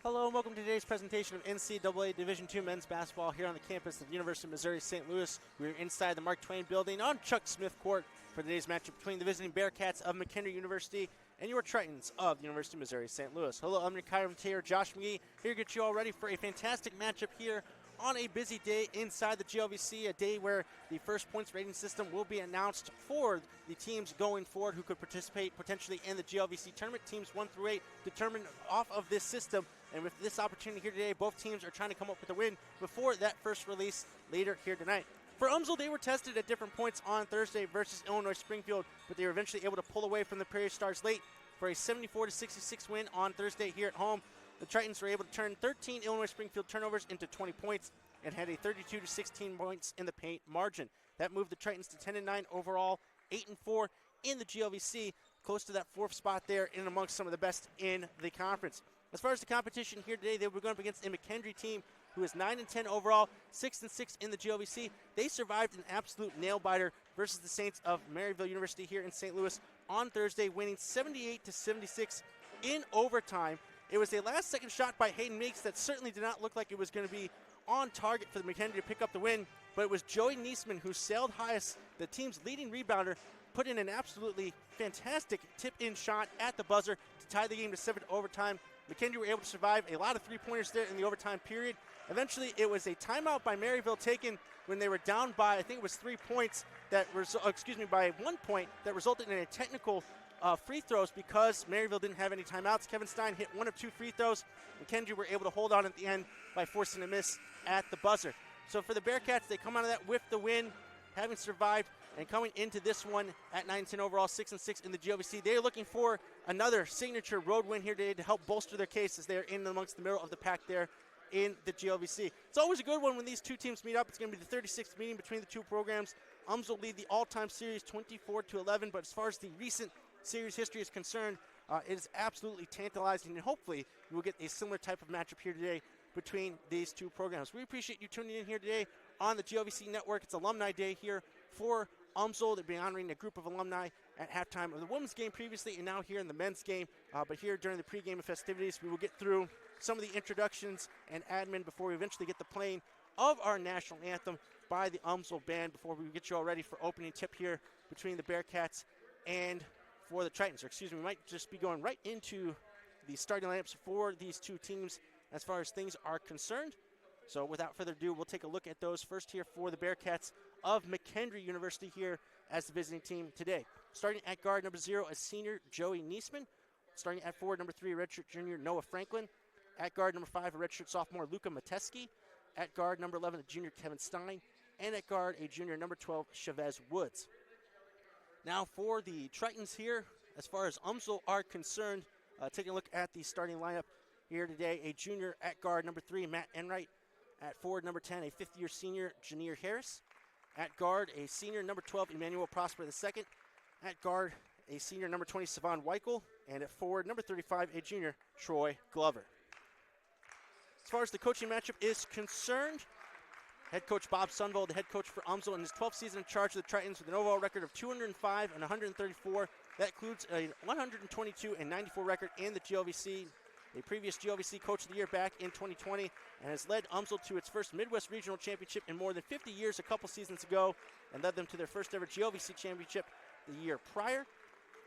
Hello and welcome to today's presentation of NCAA Division II men's basketball here on the campus of the University of Missouri St. Louis. We're inside the Mark Twain building on Chuck Smith Court for today's matchup between the visiting Bearcats of McKendree University and your Tritons of the University of Missouri St. Louis. Hello, I'm your commentator Josh McGee, here to get you all ready for a fantastic matchup here on a busy day inside the GLVC, a day where the first points rating system will be announced for the teams going forward who could participate potentially in the GLVC tournament. Teams 1 through 8 determined off of this system. And with this opportunity here today, both teams are trying to come up with a win before that first release later here tonight. For UMSL, they were tested at different points on Thursday versus Illinois Springfield, but they were eventually able to pull away from the Prairie Stars late for a 74-66 win on Thursday here at home. The Tritons were able to turn 13 Illinois Springfield turnovers into 20 points and had a 32-16 points in the paint margin. That moved the Tritons to 10-9 overall, 8-4 in the GLVC, close to that fourth spot there in amongst some of the best in the conference. As far as the competition here today, they were going up against a McKendree team who is 9-10 overall, 6-6 in the GLVC. They survived an absolute nail-biter versus the Saints of Maryville University here in St. Louis on Thursday, winning 78-76 in overtime. It was a last-second shot by Hayden Meeks that certainly did not look like it was going to be on target for the McKendree to pick up the win, but it was Joey Niesman who sailed highest, the team's leading rebounder, put in an absolutely fantastic tip-in shot at the buzzer to tie the game to 7 overtime. McKendree were able to survive a lot of three-pointers there in the overtime period. Eventually, it was a timeout by Maryville taken when they were down by, I think it was 3 points, by 1 point that resulted in a technical free throws because Maryville didn't have any timeouts. Kevin Stein hit 1 of 2 free throws. McKendree were able to hold on at the end by forcing a miss at the buzzer. So for the Bearcats, they come out of that with the win, having survived and coming into this one at 9-10 overall, 6-6 in the GLVC. They're looking for another signature road win here today to help bolster their case as they're in amongst the middle of the pack there in the GLVC. It's always a good one when these two teams meet up. It's going to be the 36th meeting between the two programs. UMSL lead the all-time series 24-11, but as far as the recent series history is concerned, it is absolutely tantalizing, and hopefully we'll get a similar type of matchup here today between these two programs. We appreciate you tuning in here today on the GLVC Network. It's Alumni Day here for UMSL. They'll be honoring a group of alumni at halftime of the women's game previously and now here in the men's game. But here during the pregame festivities, we will get through some of the introductions and admin before we eventually get the playing of our national anthem by the UMSL band before we get you all ready for opening tip here between the Bearcats and for the Tritons. Or excuse me, we might just be going right into the starting lineups for these two teams as far as things are concerned. So without further ado, we'll take a look at those first here for the Bearcats of McKendree University here as the visiting team today. Starting at guard number 0, a senior Joey Niesman. Starting at forward number 3, a redshirt junior Noah Franklin. At guard number 5, a redshirt sophomore Luca Mateski. At guard number 11, a junior Kevin Stein. And at guard, a junior number 12, Chavez Woods. Now for the Tritons here, as far as UMSL are concerned, taking a look at the starting lineup here today. A junior at guard number 3, Matt Enright. At forward number 10, a fifth-year senior, Janier Harris. At guard, a senior number 12, Emmanuel Prosper II. At guard, a senior number 20, Savon Weichel. And at forward, number 35, a junior, Troy Glover. As far as the coaching matchup is concerned, head coach Bob Sunvold, the head coach for UMSL in his 12th season in charge of the Tritons with an overall record of 205 and 134. That includes a 122 and 94 record in the GLVC. A previous GLVC Coach of the Year back in 2020, and has led UMSL to its first Midwest Regional Championship in more than 50 years a couple seasons ago, and led them to their first ever GLVC Championship the year prior.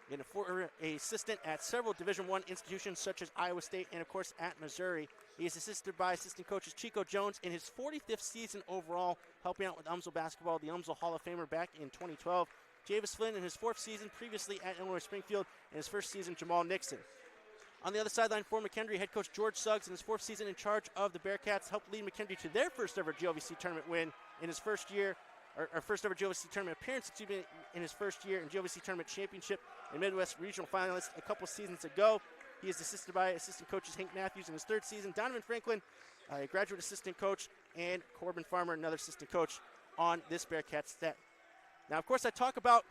Been a former assistant at several Division I institutions such as Iowa State and, of course, at Missouri. He is assisted by assistant coaches Chico Jones in his 45th season overall, helping out with UMSL basketball, the UMSL Hall of Famer back in 2012. Javis Flynn in his 4th season, previously at Illinois Springfield, and his 1st season, Jamal Nixon. On the other sideline for McKendree, head coach George Suggs in his 4th season in charge of the Bearcats helped lead McKendree to their first ever GLVC tournament win in his first year, or first ever GLVC tournament appearance, in his first year in GLVC tournament championship and Midwest regional finalist a couple seasons ago. He is assisted by assistant coaches Hank Matthews in his 3rd season, Donovan Franklin, a graduate assistant coach, and Corbin Farmer, another assistant coach on this Bearcats set. Now, of course, I talk about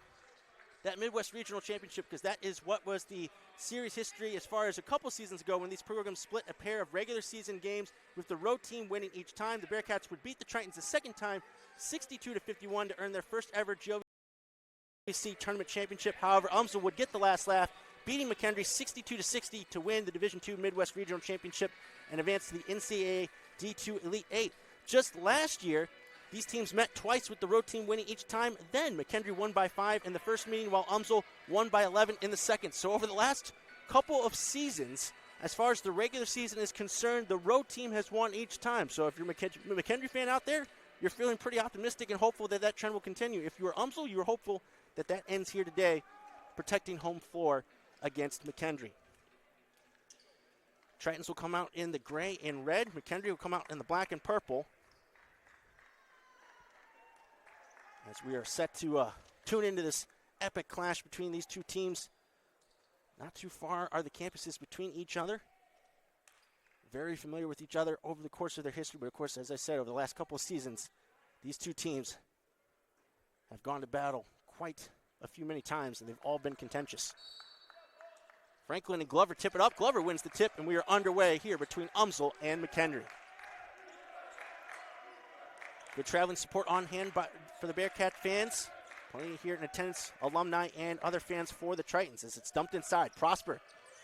that Midwest Regional Championship because that is what was the series history as far as a couple seasons ago when these programs split a pair of regular season games with the road team winning each time. The Bearcats would beat the Tritons the second time, 62-51, to earn their first ever GLVC tournament championship. However, UMSL would get the last laugh, beating McKendree 62-60 to win the Division II Midwest Regional Championship and advance to the NCAA D2 Elite 8. Just last year, these teams met twice with the road team winning each time. Then McKendree won by 5 in the first meeting, while UMSL won by 11 in the second. So over the last couple of seasons, as far as the regular season is concerned, the road team has won each time. So if you're a McKendree fan out there, you're feeling pretty optimistic and hopeful that that trend will continue. If you're UMSL, you're hopeful that that ends here today, protecting home floor against McKendree. Tritons will come out in the gray and red. McKendree will come out in the black and purple. As we are set to tune into this epic clash between these two teams. Not too far are the campuses between each other. Very familiar with each other over the course of their history, but of course, as I said, over the last couple of seasons, these two teams have gone to battle quite many times, and they've all been contentious. Franklin and Glover tip it up. Glover wins the tip, and we are underway here between UMSL and McKendree. Good traveling support on hand for the Bearcat fans. Plenty here in attendance, alumni and other fans for the Tritons as it's dumped inside. Prosper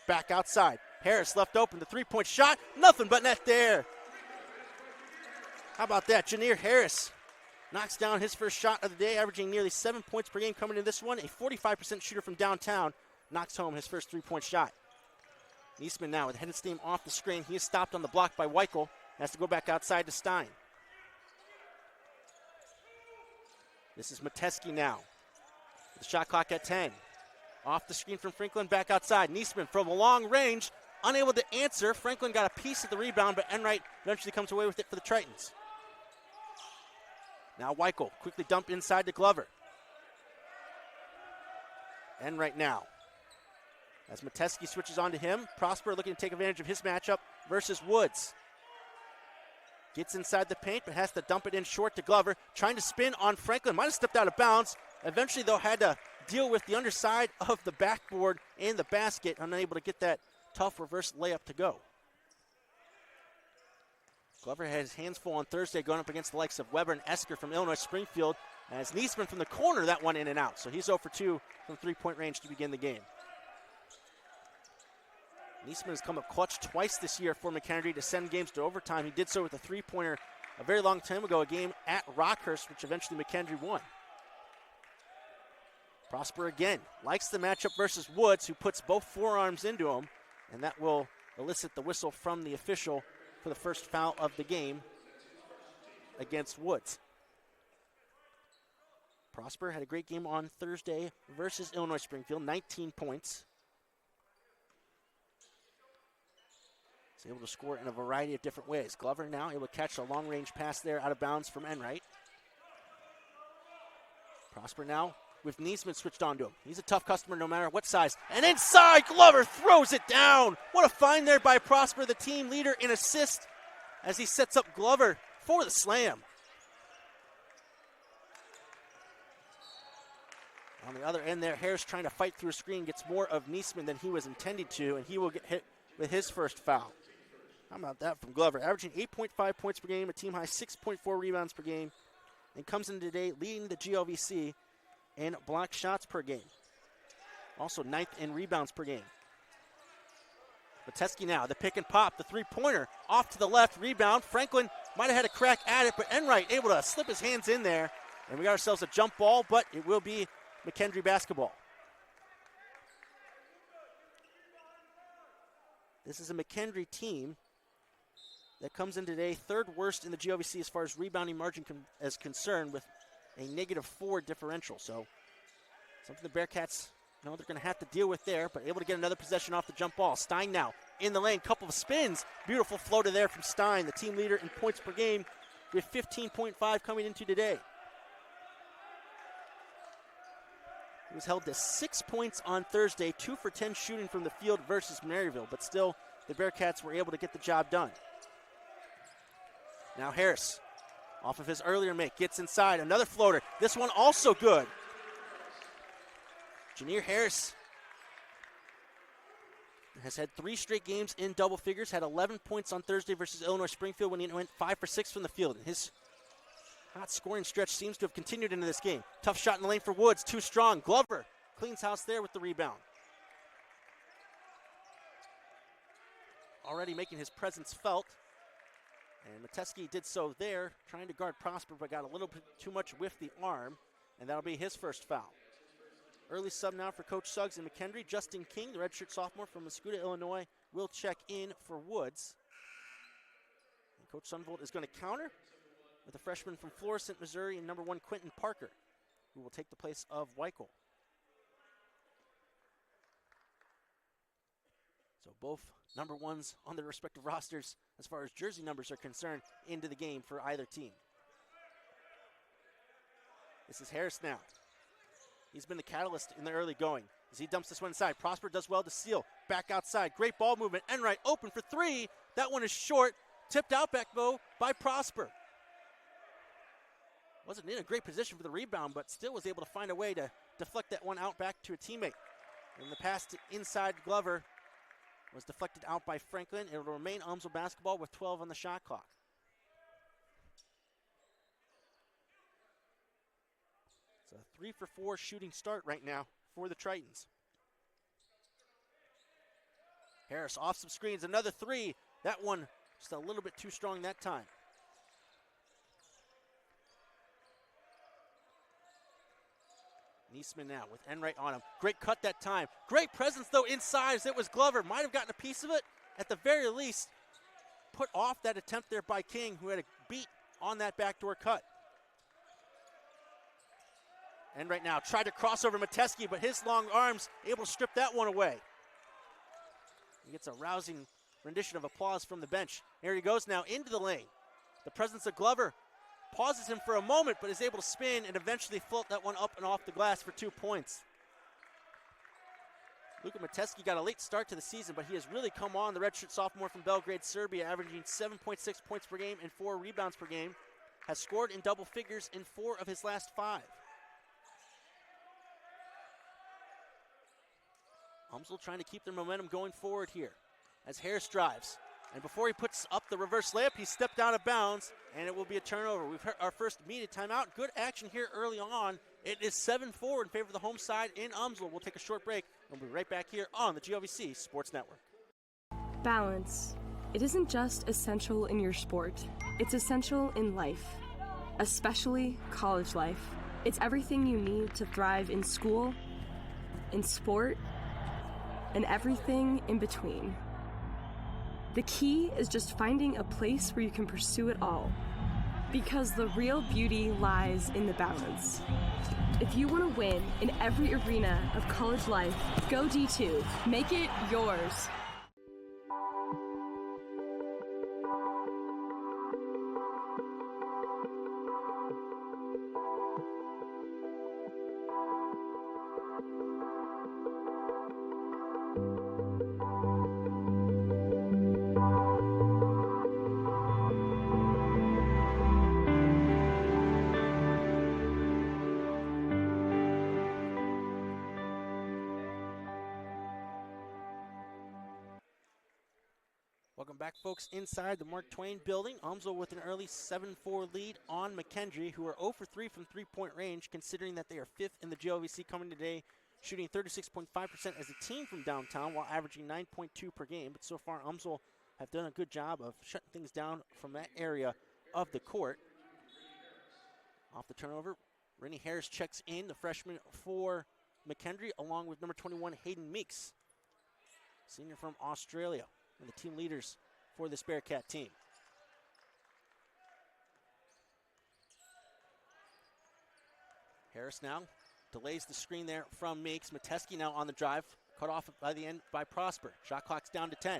back outside. Harris left open, the three-point shot. Nothing but net there. How about that? Janier Harris knocks down his first shot of the day, averaging nearly 7 points per game coming into this one. A 45% shooter from downtown knocks home his first three-point shot. Niesman now with headed steam off the screen. He is stopped on the block by Weichel. Has to go back outside to Stein. This is Metesky now. The shot clock at 10. Off the screen from Franklin, back outside. Niesman from a long range, unable to answer. Franklin got a piece of the rebound, but Enright eventually comes away with it for the Tritons. Now Weichel quickly dump inside to Glover. Enright now. As Metesky switches on to him, Prosper looking to take advantage of his matchup versus Woods. Gets inside the paint, but has to dump it in short to Glover. Trying to spin on Franklin. Might have stepped out of bounds. Eventually, though, had to deal with the underside of the backboard and the basket. Unable to get that tough reverse layup to go. Glover had his hands full on Thursday going up against the likes of Weber and Esker from Illinois Springfield. As Niesman from the corner, that one in and out. So he's 0 for 2 from three-point range to begin the game. Niesman has come up clutch twice this year for McKendree to send games to overtime. He did so with a three-pointer a very long time ago, a game at Rockhurst, which eventually McKendree won. Prosper again likes the matchup versus Woods, who puts both forearms into him, and that will elicit the whistle from the official for the first foul of the game against Woods. Prosper had a great game on Thursday versus Illinois Springfield, 19 points. He's able to score in a variety of different ways. Glover now able to catch a long-range pass there out of bounds from Enright. Prosper now with Niesman switched on to him. He's a tough customer no matter what size. And inside, Glover throws it down. What a find there by Prosper, the team leader in assist, as he sets up Glover for the slam. On the other end there, Harris trying to fight through a screen, gets more of Niesman than he was intended to, and he will get hit with his first foul. How about that from Glover? Averaging 8.5 points per game, a team high 6.4 rebounds per game, and comes in today leading the GLVC in block shots per game. Also ninth in rebounds per game. Metesky now, the pick and pop, the three-pointer off to the left, rebound. Franklin might have had a crack at it, but Enright able to slip his hands in there, and we got ourselves a jump ball, but it will be McKendree basketball. This is a McKendree team that comes in today third worst in the GLVC as far as rebounding margin is concerned, with a -4 differential. So something the Bearcats know they're going to have to deal with there, but able to get another possession off the jump ball. Stein now in the lane, couple of spins. Beautiful floater there from Stein, the team leader in points per game with 15.5 coming into today. He was held to 6 points on Thursday, 2 for 10 shooting from the field versus Maryville, but still the Bearcats were able to get the job done. Now Harris, off of his earlier make, gets inside, another floater. This one also good. Janier Harris has had 3 straight games in double figures, had 11 points on Thursday versus Illinois Springfield when he went 5 for 6 from the field. And his hot scoring stretch seems to have continued into this game. Tough shot in the lane for Woods, too strong. Glover cleans house there with the rebound. already making his presence felt. And Metesky did so there, trying to guard Prosper, but got a little bit too much with the arm, and that'll be his first foul. Early sub now for Coach Suggs and McKendree. Justin King, the redshirt sophomore from Mascouda, Illinois, will check in for Woods. And Coach Sunvold is going to counter with a freshman from Florissant, Missouri, and number 1, Quentin Parker, who will take the place of Weichel. So both number 1s on their respective rosters as far as jersey numbers are concerned into the game for either team. This is Harris now. He's been the catalyst in the early going as he dumps this one inside. Prosper does well to steal. Back outside. Great ball movement. Enright open for 3. That one is short. Tipped out back, though, by Prosper. Wasn't in a great position for the rebound, but still was able to find a way to deflect that one out back to a teammate. And the pass to inside Glover was deflected out by Franklin. It will remain UMSL basketball with 12 on the shot clock. It's a 3 for 4 shooting start right now for the Tritons. Harris off some screens, another 3. That one just a little bit too strong that time. Niesman now with Enright on him. Great cut that time. Great presence, though, inside as it was Glover. Might have gotten a piece of it. At the very least, put off that attempt there by King, who had a beat on that backdoor cut. Enright now tried to cross over Metesky, but his long arms able to strip that one away. He gets a rousing rendition of applause from the bench. Here he goes now into the lane. The presence of Glover pauses him for a moment, but is able to spin and eventually float that one up and off the glass for 2 points. Luka Metesky got a late start to the season, but he has really come on. The redshirt sophomore from Belgrade, Serbia, averaging 7.6 points per game and 4 rebounds per game, has scored in double figures in 4 of his last 5. UMSL trying to keep their momentum going forward here as Harris drives. And before he puts up the reverse layup, he stepped out of bounds, and it will be a turnover. We've heard our first immediate timeout. Good action here early on. It is 7-4 in favor of the home side in UMSL. We'll take a short break, and we'll be right back here on the GLVC Sports Network. Balance. It isn't just essential in your sport. It's essential in life, especially college life. It's everything you need to thrive in school, in sport, and everything in between. The key is just finding a place where you can pursue it all, because the real beauty lies in the balance. If you want to win in every arena of college life, go D2. Make it yours. Welcome back, folks, inside the Mark Twain building. UMSL with an early 7-4 lead on McKendree, who are 0 for 3 from three-point range, considering that they are 5th in the GLVC coming today, shooting 36.5% as a team from downtown while averaging 9.2 per game. But so far, UMSL have done a good job of shutting things down from that area of the court. Off the turnover, Rennie Harris checks in, the freshman for McKendree, along with number 21, Hayden Meeks, senior from Australia, and the team leaders for this Bearcat team. Harris now delays the screen there from Meeks. Metesky now on the drive, cut off by the end by Prosper. Shot clock's down to 10.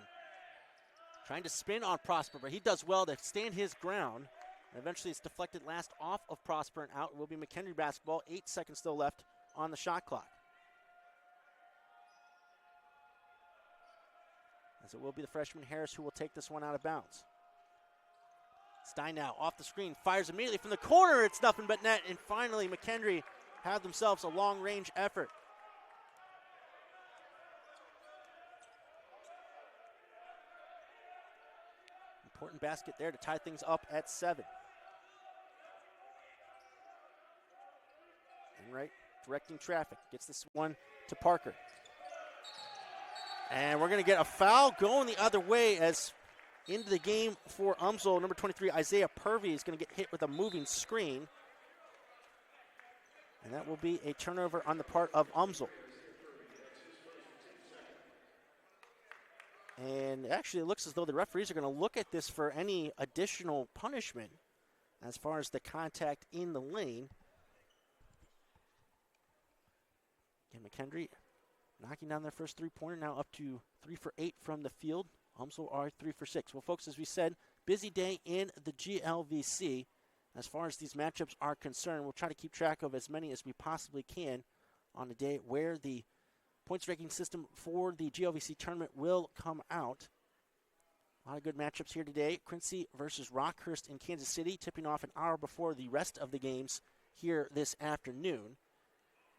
Trying to spin on Prosper, but he does well to stand his ground. And eventually it's deflected last off of Prosper and out. It will be McKendree basketball. 8 seconds still left on the shot clock. As it will be the freshman Harris who will take this one out of bounds. Stein now off the screen, fires immediately from the corner. It's nothing but net, and finally McKendree have themselves a long-range effort. Important basket there to tie things up at 7. Enright directing traffic, gets this one to Parker. And we're going to get a foul going the other way as into the game for UMSL. Number 23, Isaiah Purvey, is going to get hit with a moving screen. And that will be a turnover on the part of UMSL. And actually, it looks as though the referees are going to look at this for any additional punishment as far as the contact in the lane. And McKendree knocking down their first three-pointer, now up to 3 for 8 from the field. UMSL are 3 for 6. Well, folks, as we said, busy day in the GLVC. As far as these matchups are concerned, we'll try to keep track of as many as we possibly can on a day where the points ranking system for the GLVC tournament will come out. A lot of good matchups here today. Quincy versus Rockhurst in Kansas City, tipping off an hour before the rest of the games here this afternoon.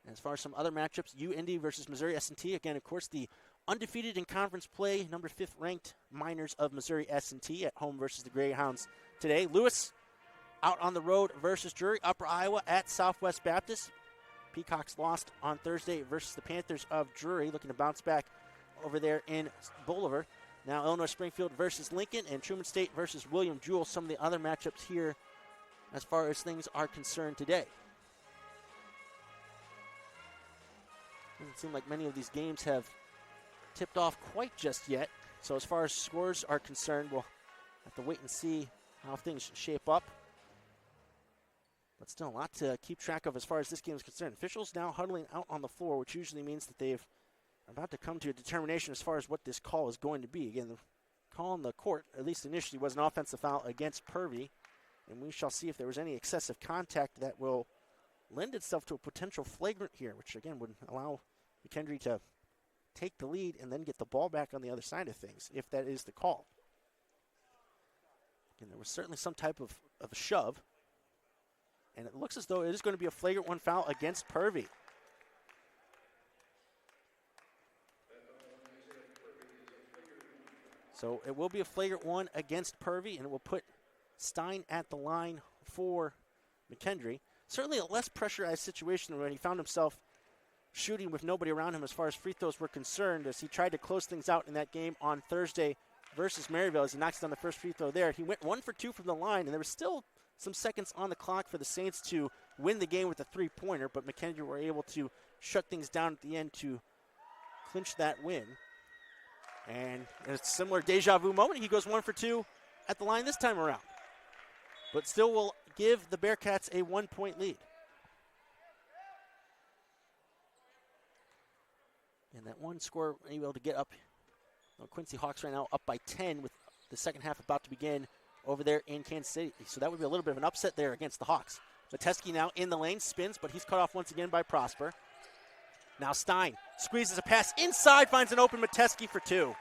And as far as some other matchups, U-Indy versus Missouri S&T. Again, of course, the undefeated in conference play, number 5th ranked Miners of Missouri S&T at home versus the Greyhounds today. Lewis out on the road versus Drury. Upper Iowa at Southwest Baptist. Peacocks lost on Thursday versus the Panthers of Drury, looking to bounce back over there in Bolivar. Now Illinois Springfield versus Lincoln, and Truman State versus William Jewell. Some of the other matchups here as far as things are concerned today. Doesn't seem like many of these games have tipped off quite just yet. So as far as scores are concerned, we'll have to wait and see how things shape up. But still a lot to keep track of as far as this game is concerned. Officials now huddling out on the floor, which usually means that they've about to come to a determination as far as what this call is going to be. Again, the call on the court, at least initially, was an offensive foul against Purvey. And we shall see if there was any excessive contact that will lend itself to a potential flagrant here, which again would allow McKendree to take the lead and then get the ball back on the other side of things, if that is the call. Again, there was certainly some type of a shove. And it looks as though it is going to be a flagrant one foul against Purvey. So it will be a flagrant one against Purvey, and it will put Stein at the line for McKendree. Certainly a less pressurized situation when he found himself shooting with nobody around him as far as free throws were concerned, as he tried to close things out in that game on Thursday versus Maryville as he knocks down the first free throw there. He went 1 for 2 from the line, and there was still some seconds on the clock for the Saints to win the game with a three-pointer, but McKendree were able to shut things down at the end to clinch that win. And it's a similar deja vu moment. He goes 1 for 2 at the line this time around, but still will give the Bearcats a 1-point lead. And that one score able to get up. Quincy Hawks right now up by 10 with the second half about to begin over there in Kansas City. So that would be a little bit of an upset there against the Hawks. Metesky now in the lane, spins, but he's cut off once again by Prosper. Now Stein squeezes a pass inside, finds an open Metesky for 2.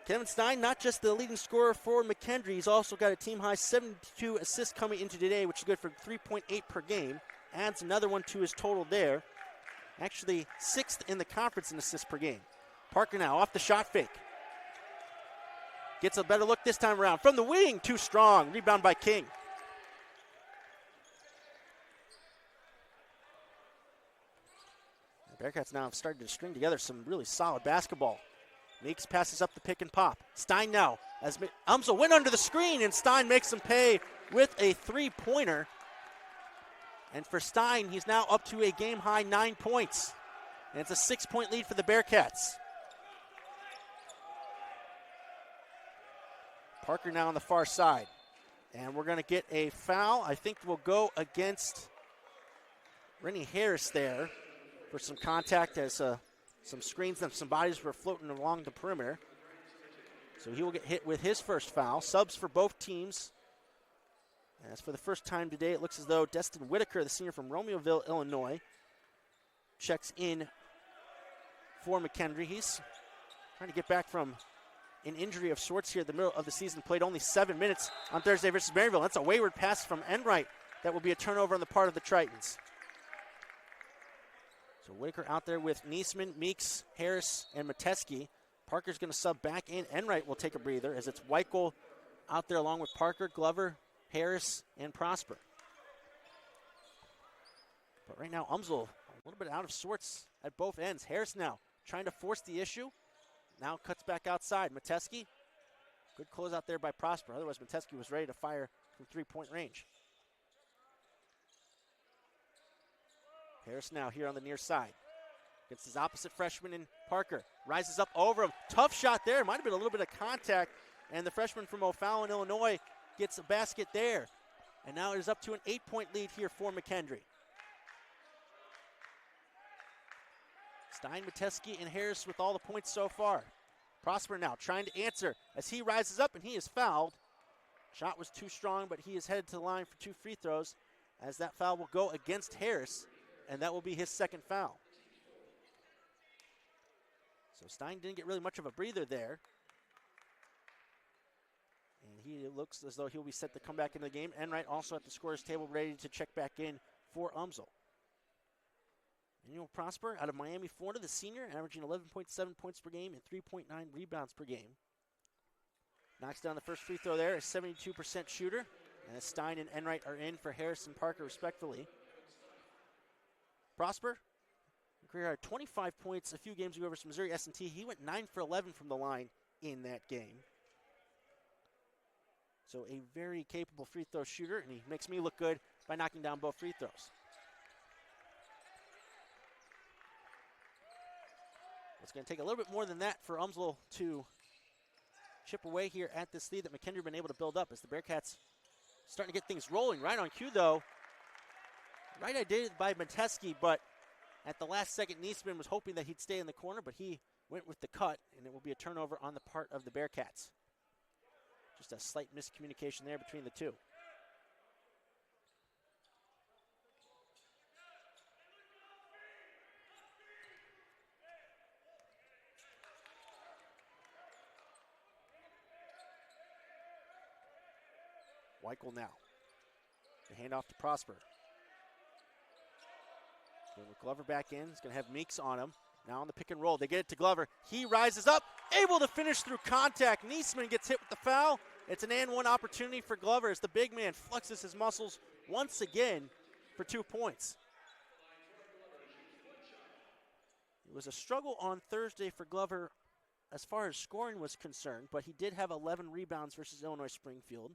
Kevin Stein, not just the leading scorer for McKendree, he's also got a team-high 72 assists coming into today, which is good for 3.8 per game. Adds another one to his total there. Actually 6th in the conference in assists per game. Parker now off the shot fake. Gets a better look this time around. From the wing, too strong. Rebound by King. The Bearcats now have started to string together some really solid basketball. Meeks passes up the pick and pop. Stein now, as UMSL went under the screen, and Stein makes him pay with a three-pointer. And for Stein, he's now up to a game-high 9 points. And it's a 6-point lead for the Bearcats. Parker now on the far side. And we're going to get a foul. I think we'll go against Rennie Harris there for some contact as some screens and some bodies were floating along the perimeter. So he will get hit with his first foul. Subs for both teams. As for the first time today, it looks as though Destin Whitaker, the senior from Romeoville, Illinois, checks in for McKendree. He's trying to get back from an injury of sorts here at the middle of the season. Played only 7 minutes on Thursday versus Maryville. That's a wayward pass from Enright. That will be a turnover on the part of the Tritons. So Whitaker out there with Niesman, Meeks, Harris, and Metesky. Parker's going to sub back in. Enright will take a breather as it's Weichel out there along with Parker, Glover, Harris, and Prosper. But right now, UMSL a little bit out of sorts at both ends. Harris now trying to force the issue. Now cuts back outside. Metesky, good closeout there by Prosper. Otherwise, Metesky was ready to fire from three-point range. Harris now here on the near side. Against his opposite freshman in Parker. Rises up over him. Tough shot there. Might have been a little bit of contact. And the freshman from O'Fallon, Illinois, gets a basket there. And now it is up to an 8-point lead here for McKendree. Stein, Metesky, and Harris with all the points so far. Prosper now trying to answer as he rises up, and he is fouled. Shot was too strong, but he is headed to the line for 2 free throws as that foul will go against Harris, and that will be his second foul. So Stein didn't get really much of a breather there. And he looks as though he'll be set to come back into the game. Enright also at the scorer's table ready to check back in for UMSL. Daniel Prosper out of Miami, Florida, the senior, averaging 11.7 points per game and 3.9 rebounds per game. Knocks down the first free throw there, a 72% shooter. And Stein and Enright are in for Harris and Parker respectively. Prosper, career had 25 points a few games ago versus Missouri S&T. He went 9 for 11 from the line in that game. So a very capable free throw shooter, and he makes me look good by knocking down both free throws. It's going to take a little bit more than that for UMSL to chip away here at this lead that McKendree have been able to build up as the Bearcats starting to get things rolling. Right on cue, though. Right idea by Metesky, but at the last second, Niesman was hoping that he'd stay in the corner, but he went with the cut, and it will be a turnover on the part of the Bearcats. Just a slight miscommunication there between the two. Weichel now. The handoff to Prosper. With Glover back in, he's going to have Meeks on him. Now on the pick and roll, they get it to Glover. He rises up, able to finish through contact. Niesman gets hit with the foul. It's an and one opportunity for Glover as the big man flexes his muscles once again for 2 points. It was a struggle on Thursday for Glover as far as scoring was concerned, but he did have 11 rebounds versus Illinois Springfield.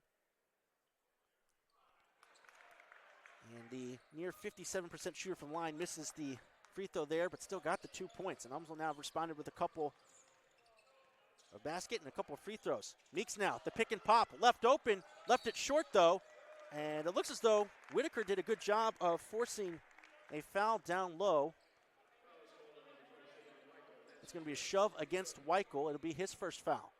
And the near 57% shooter from line misses the free throw there, but still got the 2 points. And UMSL now responded with a couple of basket and a couple of free throws. Meeks now, the pick and pop, left open, left it short though. And it looks as though Whitaker did a good job of forcing a foul down low. It's going to be a shove against Weichel. It'll be his first foul.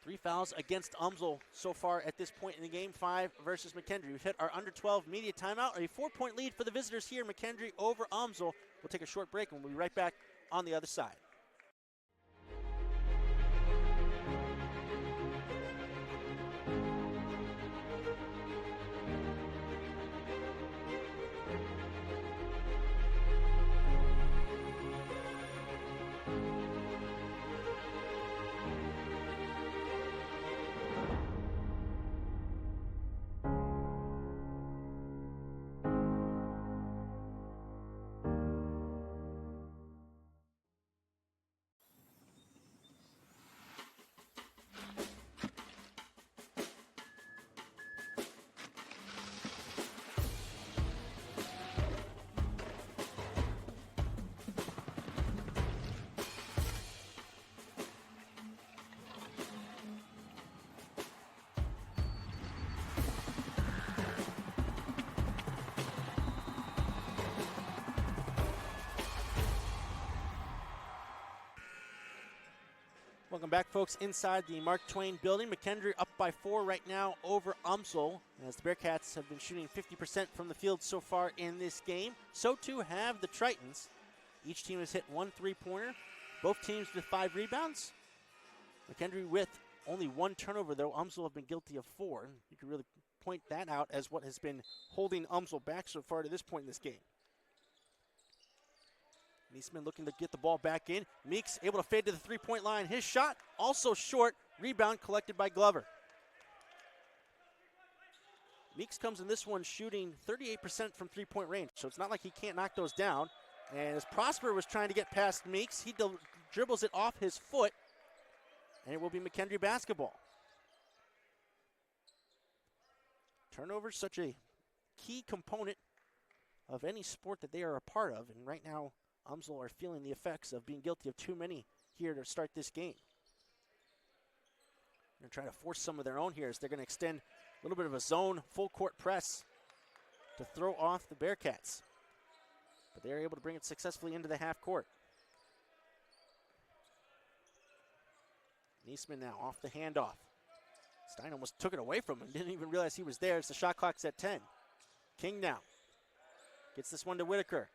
3 fouls against UMSL so far at this point in the game, 5 versus McKendree. We've hit our under 12 media timeout, a 4-point lead for the visitors here, McKendree over UMSL. We'll take a short break and we'll be right back on the other side. Welcome back, folks, inside the Mark Twain building. McKendree up by 4 right now over UMSL, as the Bearcats have been shooting 50% from the field so far in this game. So too have the Tritons. Each team has hit 1 3-pointer. Both teams with 5 rebounds. McKendree with only 1 turnover, though. UMSL have been guilty of 4. You can really point that out as what has been holding UMSL back so far to this point in this game. Niesman looking to get the ball back in. Meeks able to fade to the 3-point line. His shot also short. Rebound collected by Glover. Meeks comes in this one shooting 38% from 3-point range, so it's not like he can't knock those down. And as Prosper was trying to get past Meeks, he dribbles it off his foot, and it will be McKendree basketball. Turnover is such a key component of any sport that they are a part of, and right now UMSL are feeling the effects of being guilty of too many here to start this game. They're going to try to force some of their own here as they're going to extend a little bit of a zone full court press to throw off the Bearcats. But they're able to bring it successfully into the half court. Niesman now off the handoff. Stein almost took it away from him, didn't even realize he was there as the shot clock's at 10. King now gets this one to Whitaker.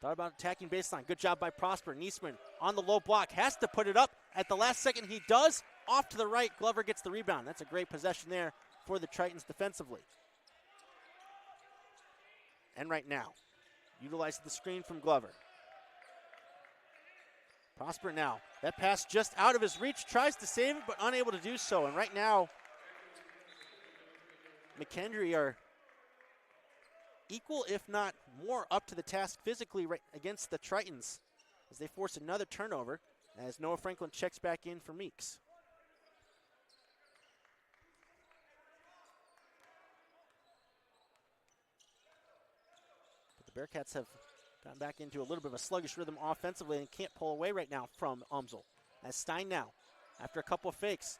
Thought about attacking baseline. Good job by Prosper. Niesman on the low block. Has to put it up. At the last second, he does. Off to the right. Glover gets the rebound. That's a great possession there for the Tritons defensively. And right now, utilizing the screen from Glover. Prosper now. That pass just out of his reach. Tries to save it, but unable to do so. And right now, McKendree are equal, if not more, up to the task physically right against the Tritons as they force another turnover as Noah Franklin checks back in for Meeks. But the Bearcats have gotten back into a little bit of a sluggish rhythm offensively and can't pull away right now from UMSL. As Stein now, after a couple of fakes,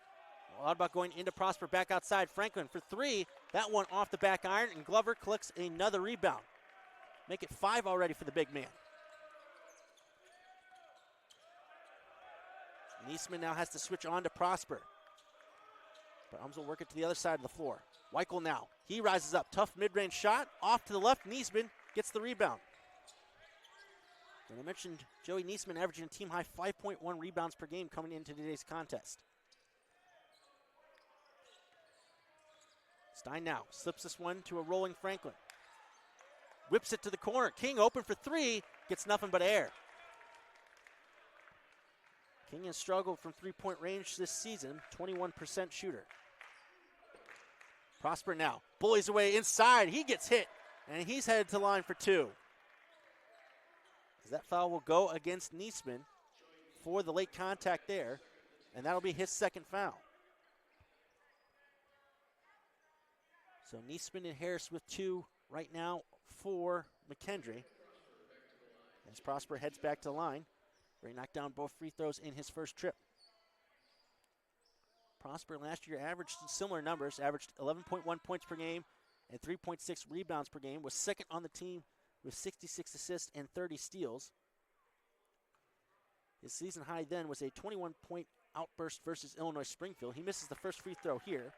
a lot about going into Prosper, back outside. Franklin for three. That one off the back iron, and Glover collects another rebound. Make it 5 already for the big man. Niesman now has to switch on to Prosper. But UMSL work it to the other side of the floor. Weichel now. He rises up. Tough mid-range shot. Off to the left. Niesman gets the rebound. And I mentioned Joey Niesman averaging a team-high 5.1 rebounds per game coming into today's contest. Stein now slips this one to a rolling Franklin. Whips it to the corner. King open for three. Gets nothing but air. King has struggled from three-point range this season. 21% shooter. Prosper now. Bullies away inside. He gets hit. And he's headed to line for two. As that foul will go against Niesman for the late contact there. And that'll be his second foul. So Niesman and Harris with two right now for McKendree. As Prosper heads back to the line, where he knocked down both free throws in his first trip. Prosper last year averaged similar numbers, averaged 11.1 points per game and 3.6 rebounds per game, was second on the team with 66 assists and 30 steals. His season high then was a 21-point outburst versus Illinois Springfield. He misses the first free throw here.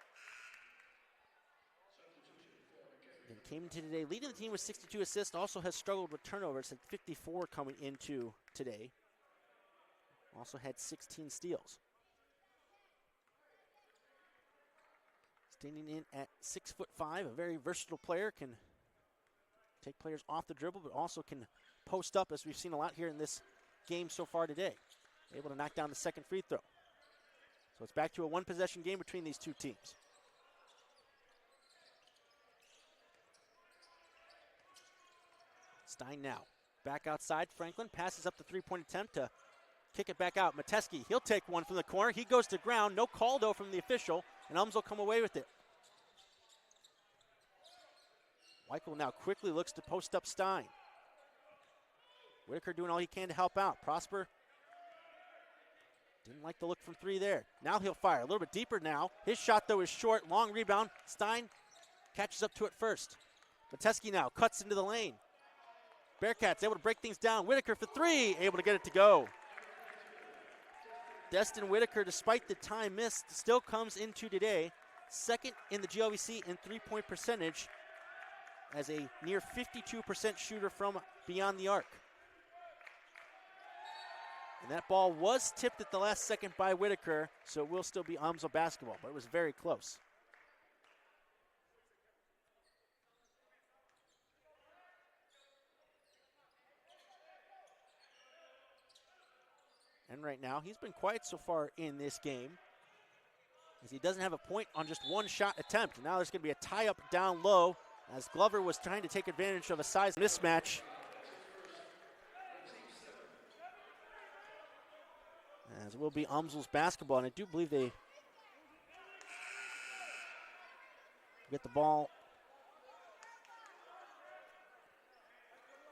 And came into today leading the team with 62 assists, also has struggled with turnovers at 54 coming into today. Also had 16 steals. Standing in at 6'5", a very versatile player, can take players off the dribble, but also can post up, as we've seen a lot here in this game so far today. Able to knock down the second free throw. So it's back to a one-possession game between these two teams. Stein now. Back outside. Franklin passes up the three-point attempt to kick it back out. Mateski, he'll take one from the corner. He goes to ground. No call, though, from the official, and UMSL come away with it. Weichel now quickly looks to post up Stein. Whitaker doing all he can to help out. Prosper didn't like the look from three there. Now he'll fire. A little bit deeper now. His shot, though, is short. Long rebound. Stein catches up to it first. Mateski now cuts into the lane. Bearcats able to break things down. Whitaker for three, able to get it to go. Destin Whitaker, despite the time missed, still comes into today second in the GLVC in three-point percentage as a near 52% shooter from beyond the arc. And that ball was tipped at the last second by Whitaker, so it will still be UMSL basketball, but it was very close. And right now, he's been quiet so far in this game, as he doesn't have a point on just one shot attempt. Now there's going to be a tie-up down low, as Glover was trying to take advantage of a size mismatch as it will be UMSL's basketball, and I do believe they get the ball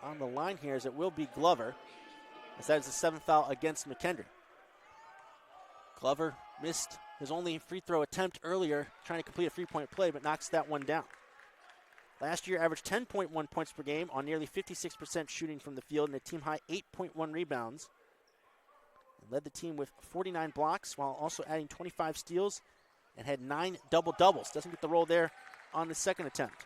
on the line here, as it will be Glover, as that is the 7th foul against McKendree. Glover missed his only free throw attempt earlier, trying to complete a three-point play, but knocks that one down. Last year averaged 10.1 points per game on nearly 56% shooting from the field and a team-high 8.1 rebounds. And led the team with 49 blocks while also adding 25 steals and had 9 double-doubles. Doesn't get the roll there on the second attempt.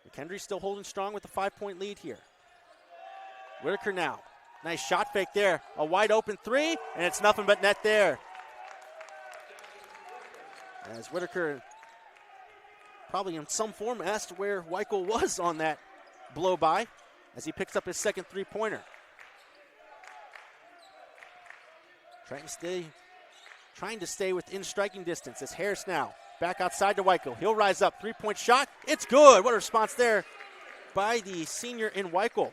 McKendree still holding strong with a 5-point lead here. Whitaker now. Nice shot fake there. A wide open three, and it's nothing but net there. As Whitaker probably in some form asked where Weichel was on that blow by as he picks up his second three-pointer. Trying to stay within striking distance as Harris now back outside to Weichel. He'll rise up. Three-point shot. It's good. What a response there by the senior in Weichel.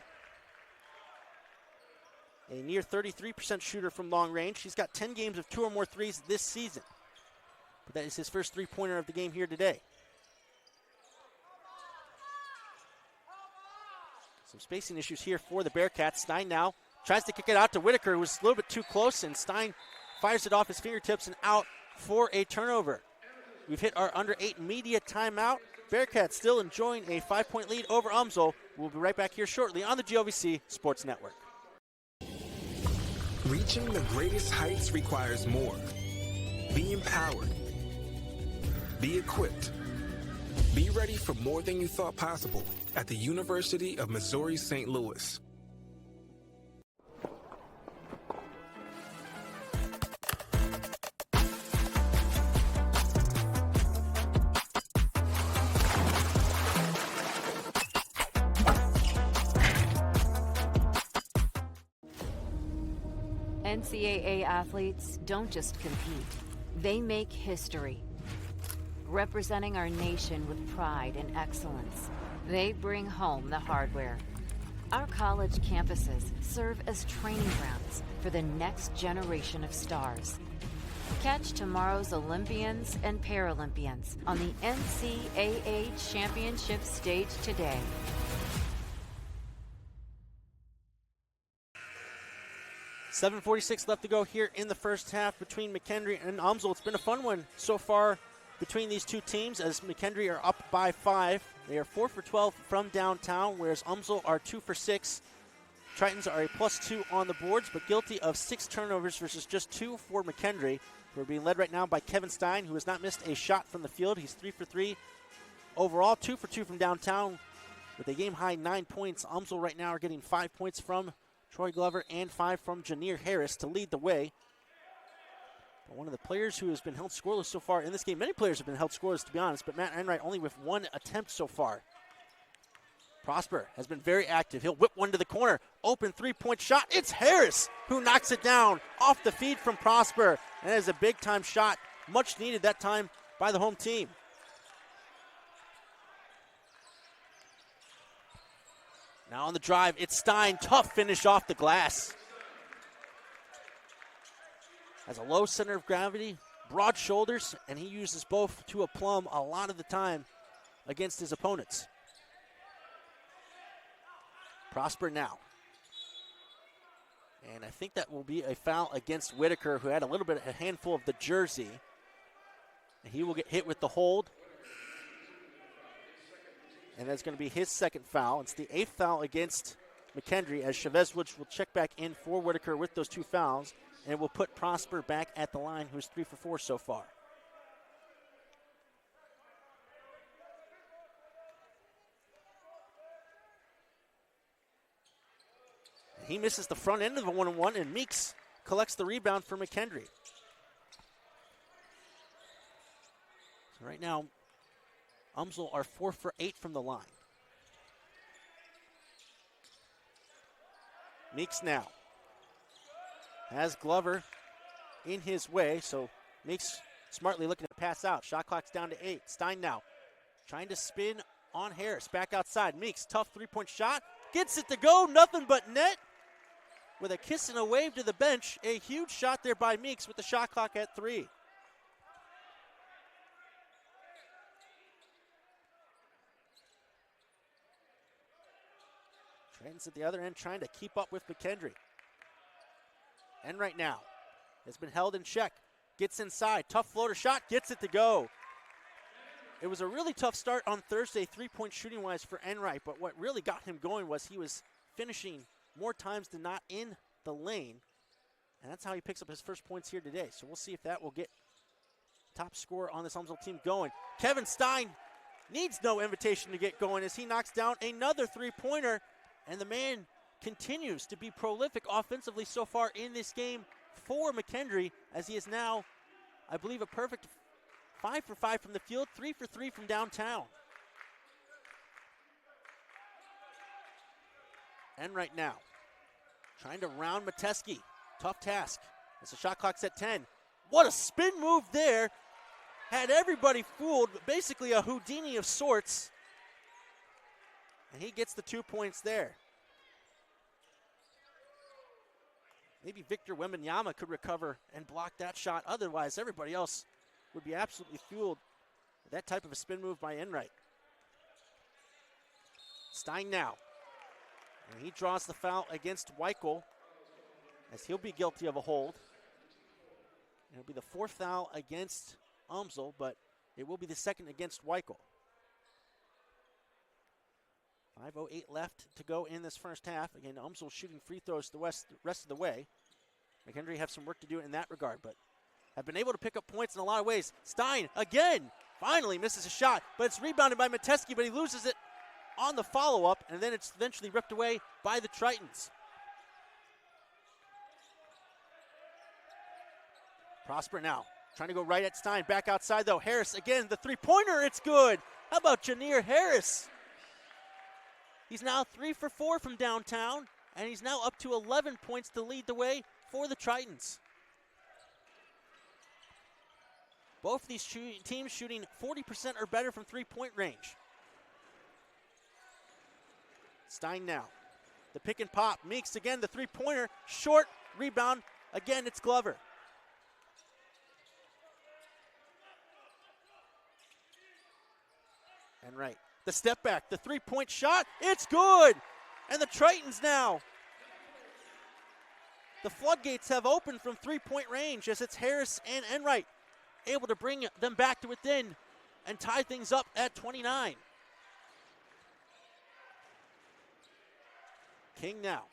A near 33% shooter from long range. He's got 10 games of 2 or more threes this season. But that is his first three-pointer of the game here today. Some spacing issues here for the Bearcats. Stein now tries to kick it out to Whitaker, who was a little bit too close, and Stein fires it off his fingertips and out for a turnover. We've hit our under 8 media timeout. Bearcats still enjoying a 5-point lead over UMSL. We'll be right back here shortly on the GLVC Sports Network. Reaching the greatest heights requires more. Be empowered. Be equipped. Be ready for more than you thought possible at the University of Missouri St. Louis. NCAA athletes don't just compete, they make history. Representing our nation with pride and excellence, they bring home the hardware. Our college campuses serve as training grounds for the next generation of stars. Catch tomorrow's Olympians and Paralympians on the NCAA Championship stage today. .746 left to go here in the first half between McKendree and UMSL. It's been a fun one so far between these two teams, as McKendree are up by 5. They are 4 for 12 from downtown, whereas UMSL are 2 for 6. Tritons are a +2 on the boards, but guilty of 6 turnovers versus just 2 for McKendree, who are being led right now by Kevin Stein, who has not missed a shot from the field. He's 3 for 3 overall, 2 for 2 from downtown with a game-high 9 points. UMSL right now are getting 5 points from Troy Glover and 5 from Janier Harris to lead the way. But one of the players who has been held scoreless so far in this game, many players have been held scoreless to be honest, but Matt Enright only with 1 attempt so far. Prosper has been very active. He'll whip one to the corner. Open three-point shot. It's Harris who knocks it down off the feed from Prosper. And that is a big-time shot, much needed that time by the home team. Now on the drive, it's Stein. Tough finish off the glass. Has a low center of gravity, broad shoulders, and he uses both to a plumb a lot of the time against his opponents. Prosper now. And I think that will be a foul against Whitaker, who had a handful of the jersey. And he will get hit with the hold. And that's going to be his second foul. It's the 8th foul against McKendree, as Chavez will check back in for Whitaker with those 2 fouls. And it will put Prosper back at the line, who's 3 for 4 so far. And he misses the front end of the 1-on-1, and Meeks collects the rebound for McKendree. So right now, UMSL are 4 for 8 from the line. Meeks now has Glover in his way, so Meeks smartly looking to pass out. Shot clock's down to 8. Stein now trying to spin on Harris. Back outside. Meeks, tough three-point shot. Gets it to go. Nothing but net. With a kiss and a wave to the bench. A huge shot there by Meeks with the shot clock at 3. Trent's at the other end trying to keep up with McKendree. And right now has been held in check. Gets inside. Tough floater shot. Gets it to go. It was a really tough start on Thursday, three-point shooting-wise for Enright, but what really got him going was he was finishing more times than not in the lane, and that's how he picks up his first points here today. So we'll see if that will get top scorer on this UMSL team going. Kevin Stein needs no invitation to get going as he knocks down another three-pointer, and the man continues to be prolific offensively so far in this game for McKendree, as he is now, I believe, a perfect 5 for 5 from the field, 3 for 3 from downtown. And right now, trying to round Metesky. Tough task. As the shot clock's at 10. What a spin move there. Had everybody fooled, basically a Houdini of sorts. And he gets the 2 points there. Maybe Victor Wembanyama could recover and block that shot. Otherwise, everybody else would be absolutely fueled with that type of a spin move by Enright. Stein now. And he draws the foul against Weichel as he'll be guilty of a hold. It'll be the 4th foul against UMSL, but it will be the 2nd against Weichel. 5:08 left to go in this first half. Again, UMSL shooting free throws the rest of the way. McKendree have some work to do in that regard, but have been able to pick up points in a lot of ways. Stein, again, finally misses a shot, but it's rebounded by Metesky, but he loses it on the follow-up, and then it's eventually ripped away by the Tritons. Prosper now, trying to go right at Stein. Back outside, though. Harris, again, the three-pointer, it's good. How about Janeer Harris? He's now 3 for 4 from downtown, and he's now up to 11 points to lead the way for the Tritons. Both these teams shooting 40% or better from three-point range. Stein now. The pick and pop. Meeks again, the three-pointer. Short rebound. Again, it's Glover. And right. The step back. The three-point shot. It's good. And the Tritons now. The floodgates have opened from three-point range as it's Harris and Enright able to bring them back to within and tie things up at 29. King now.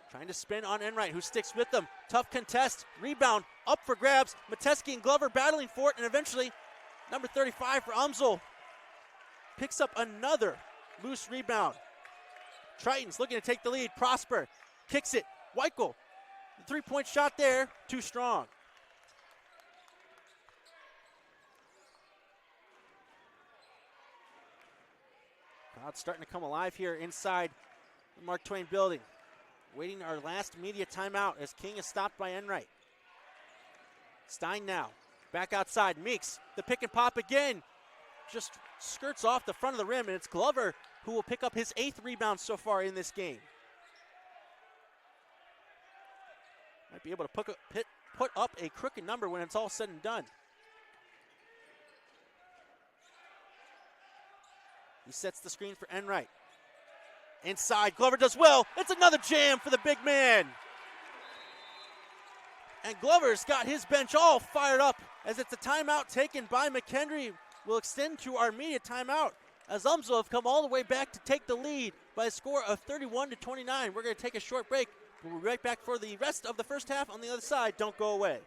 Trying to spin on Enright, who sticks with them. Tough contest. Rebound up for grabs. Metesky and Glover battling for it, and eventually number 35 for UMSL picks up another loose rebound. Tritons looking to take the lead. Prosper kicks it. Weichel, the three-point shot there, too strong. Crowd starting to come alive here inside the Mark Twain building. Waiting our last media timeout as King is stopped by Enright. Stein now, back outside. Meeks, the pick and pop again. Just skirts off the front of the rim, and it's Glover who will pick up his 8th rebound so far in this game. Might be able to put up a crooked number when it's all said and done. He sets the screen for Enright. Inside, Glover does well. It's another jam for the big man. And Glover's got his bench all fired up as it's a timeout taken by McKendree. We'll extend to our media timeout as UMSL have come all the way back to take the lead by a score of 31-29. We're going to take a short break. We'll be right back for the rest of the first half on the other side. Don't go away.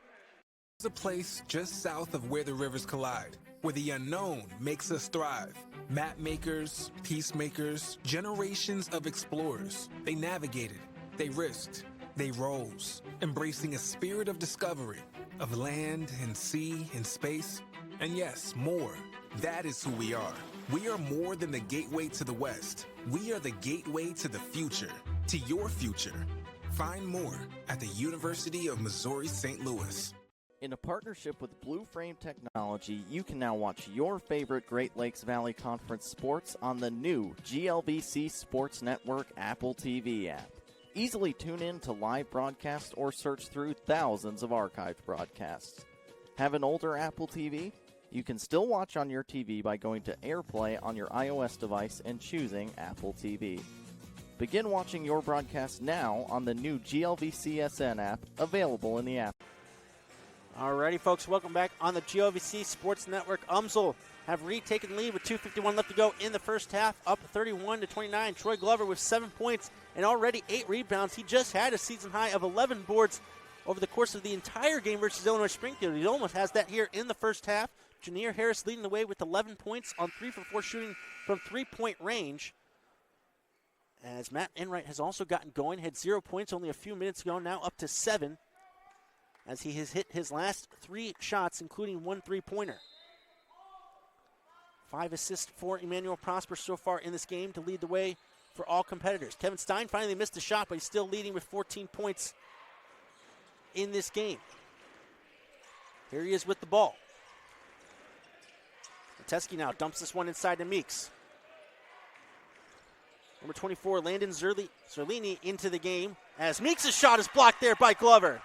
There's a place just south of where the rivers collide, where the unknown makes us thrive. Map makers, peacemakers, generations of explorers. They navigated, they risked, they rose, embracing a spirit of discovery, of land and sea and space, and yes, more. That is who we are. We are more than the gateway to the West. We are the gateway to the future, to your future. Find more at the University of Missouri St. Louis. In a partnership with Blue Frame Technology, you can now watch your favorite Great Lakes Valley Conference sports on the new GLVC Sports Network Apple TV app. Easily tune in to live broadcasts or search through thousands of archived broadcasts. Have an older Apple TV? You can still watch on your TV by going to AirPlay on your iOS device and choosing Apple TV. Begin watching your broadcast now on the new GLVCSN app, available in the app. Alrighty, folks, welcome back on the GLVC Sports Network. UMSL have retaken lead with 2:51 left to go in the first half, up 31-29. Troy Glover with 7 points and already 8 rebounds. He just had a season high of 11 boards over the course of the entire game versus Illinois Springfield. He almost has that here in the first half. Janier Harris leading the way with 11 points on 3 for 4 shooting from three-point range. As Matt Enright has also gotten going, had 0 points only a few minutes ago, now up to 7. As he has hit his last 3 shots, including 1 3-pointer. 5 assists for Emmanuel Prosper so far in this game to lead the way for all competitors. Kevin Stein finally missed a shot, but he's still leading with 14 points in this game. Here he is with the ball. Metesky now dumps this one inside to Meeks. Number 24, Landon Zerlini into the game as Meeks' shot is blocked there by Glover.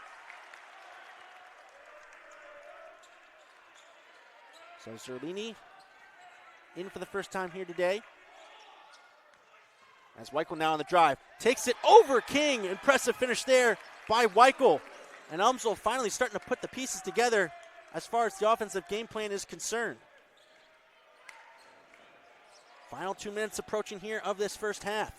So Zerlini in for the first time here today. As Weichel now on the drive. Takes it over King. Impressive finish there by Weichel. And UMSL finally starting to put the pieces together as far as the offensive game plan is concerned. Final 2 minutes approaching here of this first half.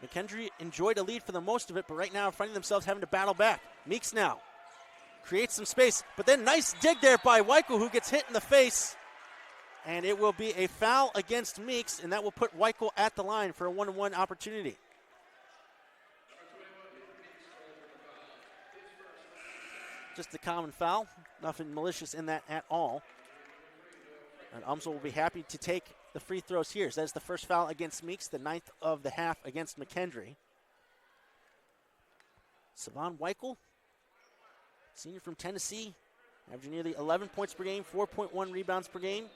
McKendree enjoyed a lead for the most of it, but right now finding themselves having to battle back. Meeks now creates some space, but then nice dig there by Weichel, who gets hit in the face. And it will be a foul against Meeks, and that will put Weichel at the line for a 1-on-1 opportunity. Just a common foul. Nothing malicious in that at all. And UMSL will be happy to take the free throws here. So that's the first foul against Meeks, the 9th of the half against McKendree. Savon Weichel, senior from Tennessee, averaging nearly 11 points per game, 4.1 rebounds per game.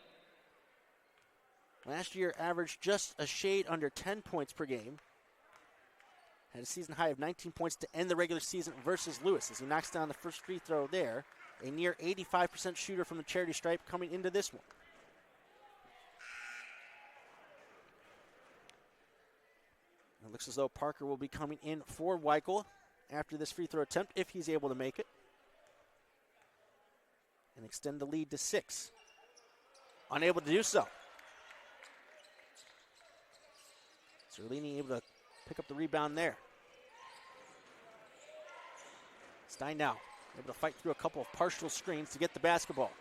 Last year averaged just a shade under 10 points per game. Had a season high of 19 points to end the regular season versus Lewis as he knocks down the first free throw there. A near 85% shooter from the charity stripe coming into this one. It looks as though Parker will be coming in for Weichel after this free throw attempt, if he's able to make it, and extend the lead to 6. Unable to do so. Zerlini able to pick up the rebound there. Stein now able to fight through a couple of partial screens to get the basketball.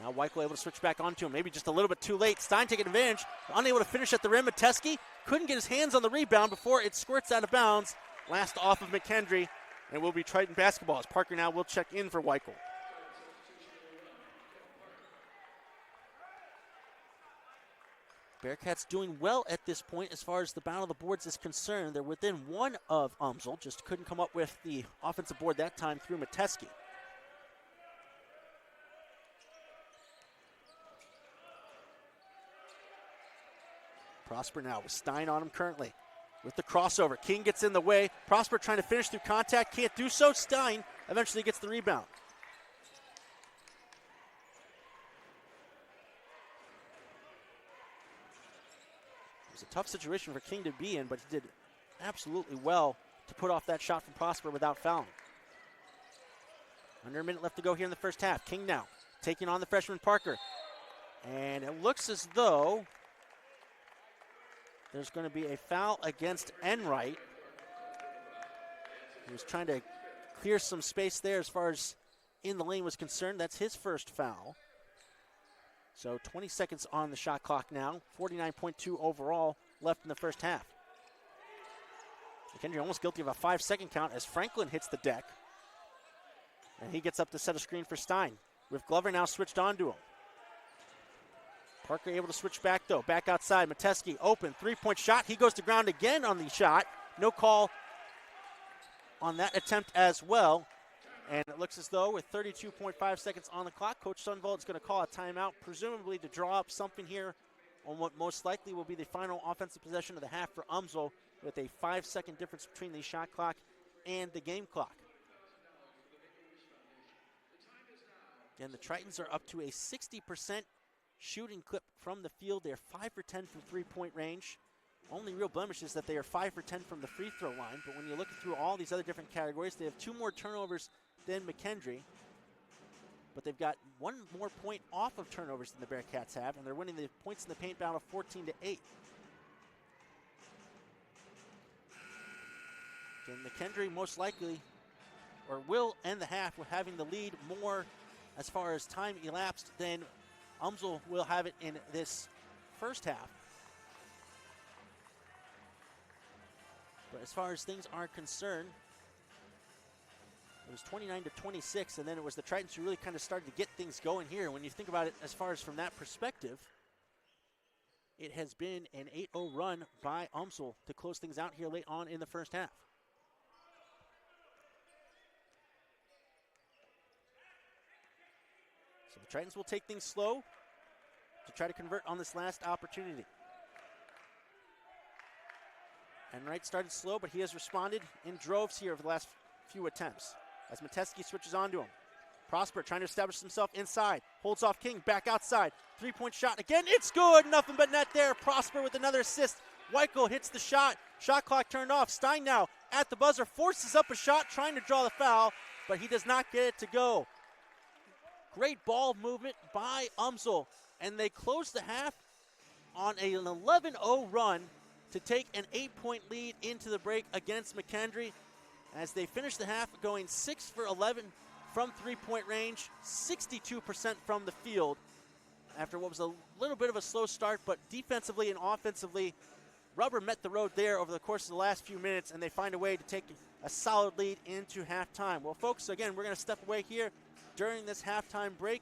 Now Weichel able to switch back onto him. Maybe just a little bit too late. Stein taking advantage. Unable to finish at the rim. Metesky couldn't get his hands on the rebound before it squirts out of bounds. Last off of McKendree. And will be Triton basketball as Parker now will check in for Weichel. Bearcats doing well at this point as far as the battle of the boards is concerned. They're within 1 of UMSL. Just couldn't come up with the offensive board that time through Metesky. Prosper now with Stein on him currently. With the crossover. King gets in the way. Prosper trying to finish through contact. Can't do so. Stein eventually gets the rebound. It was a tough situation for King to be in, but he did absolutely well to put off that shot from Prosper without fouling. Under a minute left to go here in the first half. King now taking on the freshman Parker. And it looks as though there's going to be a foul against Enright. He was trying to clear some space there as far as in the lane was concerned. That's his first foul. So 20 seconds on the shot clock now. 49.2 overall left in the first half. McKendree almost guilty of a 5-second count as Franklin hits the deck. And he gets up to set a screen for Stein. With Glover now switched on to him. Parker able to switch back, though. Back outside. Metesky open. 3-point shot. He goes to ground again on the shot. No call on that attempt as well. And it looks as though with 32.5 seconds on the clock, Coach Sundvold is going to call a timeout, presumably to draw up something here on what most likely will be the final offensive possession of the half for UMSL, with a 5-second difference between the shot clock and the game clock. And the Tritons are up to a 60% shooting clip from the field. They're 5 for 10 from three-point range. Only real blemish is that they are 5 for 10 from the free throw line. But when you look through all these other different categories, they have 2 more turnovers than McKendree. But they've got 1 more point off of turnovers than the Bearcats have, and they're winning the points in the paint battle 14-8. Again, McKendree most likely, or will end the half with having the lead more as far as time elapsed than UMSL will have it in this first half. But as far as things are concerned, it was 29-26, and then it was the Tritons who really kind of started to get things going here. When you think about it as far as from that perspective, it has been an 8-0 run by UMSL to close things out here late on in the first half. So the Tritons will take things slow to try to convert on this last opportunity. And Wright started slow, but he has responded in droves here over the last few attempts as Metesky switches onto him. Prosper trying to establish himself inside. Holds off King, back outside. Three-point shot again. It's good. Nothing but net there. Prosper with another assist. Weichel hits the shot. Shot clock turned off. Stein now at the buzzer. Forces up a shot, trying to draw the foul, but he does not get it to go. Great ball movement by UMSL, and they close the half on an 11-0 run to take an 8-point lead into the break against McKendree, as they finish the half going 6 for 11 from three-point range, 62% from the field after what was a little bit of a slow start, but defensively and offensively, rubber met the road there over the course of the last few minutes, and they find a way to take a solid lead into halftime. Well, folks, again, we're going to step away here during this halftime break.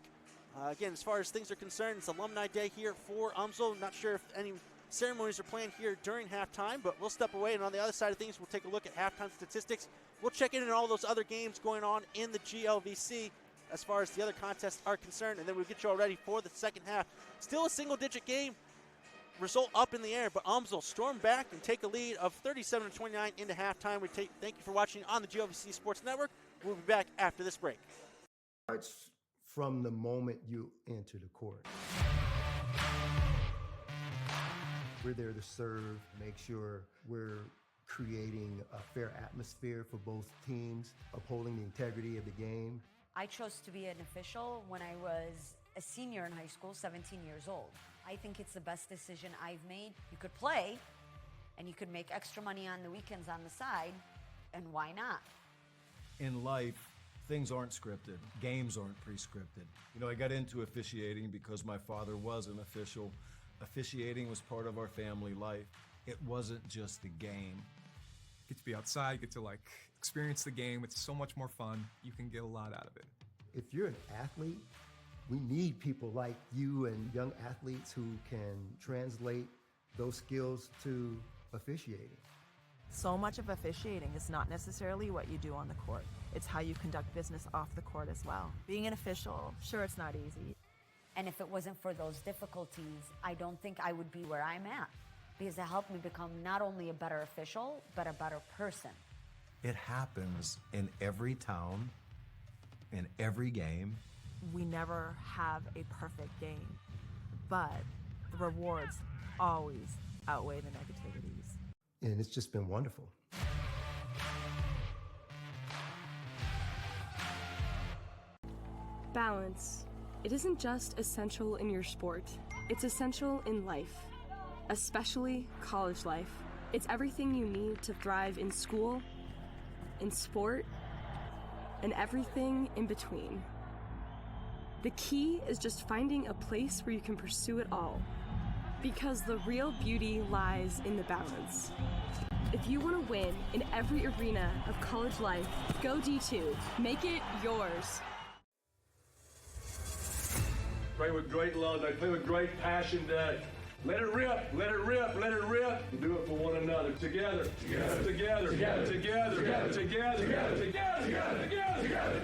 Again, as far as things are concerned, it's Alumni Day here for UMSL. Not sure if any ceremonies are planned here during halftime, but we'll step away, and on the other side of things, we'll take a look at halftime statistics. We'll check in on all those other games going on in the GLVC as far as the other contests are concerned, and then we'll get you all ready for the second half. Still a single-digit game, result up in the air, but UMSL storm back and take a lead of 37-29 into halftime. Thank you for watching on the GLVC Sports Network. We'll be back after this break. It's from the moment you enter the court. We're there to serve, make sure we're creating a fair atmosphere for both teams, upholding the integrity of the game. I chose to be an official when I was a senior in high school, 17 years old. I think it's the best decision I've made. You could play, and you could make extra money on the weekends on the side, and why not? In life, things aren't scripted. Games aren't pre-scripted. You know, I got into officiating because my father was an official. Officiating was part of our family life. It wasn't just the game. Get to be outside, get to experience the game. It's so much more fun. You can get a lot out of it. If you're an athlete, we need people like you and young athletes who can translate those skills to officiating. So much of officiating is not necessarily what you do on the court. It's how you conduct business off the court as well. Being an official, sure, it's not easy. And if it wasn't for those difficulties, I don't think I would be where I'm at, because it helped me become not only a better official, but a better person. It happens in every town, in every game. We never have a perfect game, but the rewards always outweigh the negativities. And it's just been wonderful. Balance. It isn't just essential in your sport, it's essential in life, especially college life. It's everything you need to thrive in school, in sport, and everything in between. The key is just finding a place where you can pursue it all, because the real beauty lies in the balance. If you want to win in every arena of college life, go D2. Make it yours. Play with great love. They play with great passion today. Let it rip, let it rip, let it rip. And do it for one another. Together, together, together, together, together, together, together, together, together, together, together.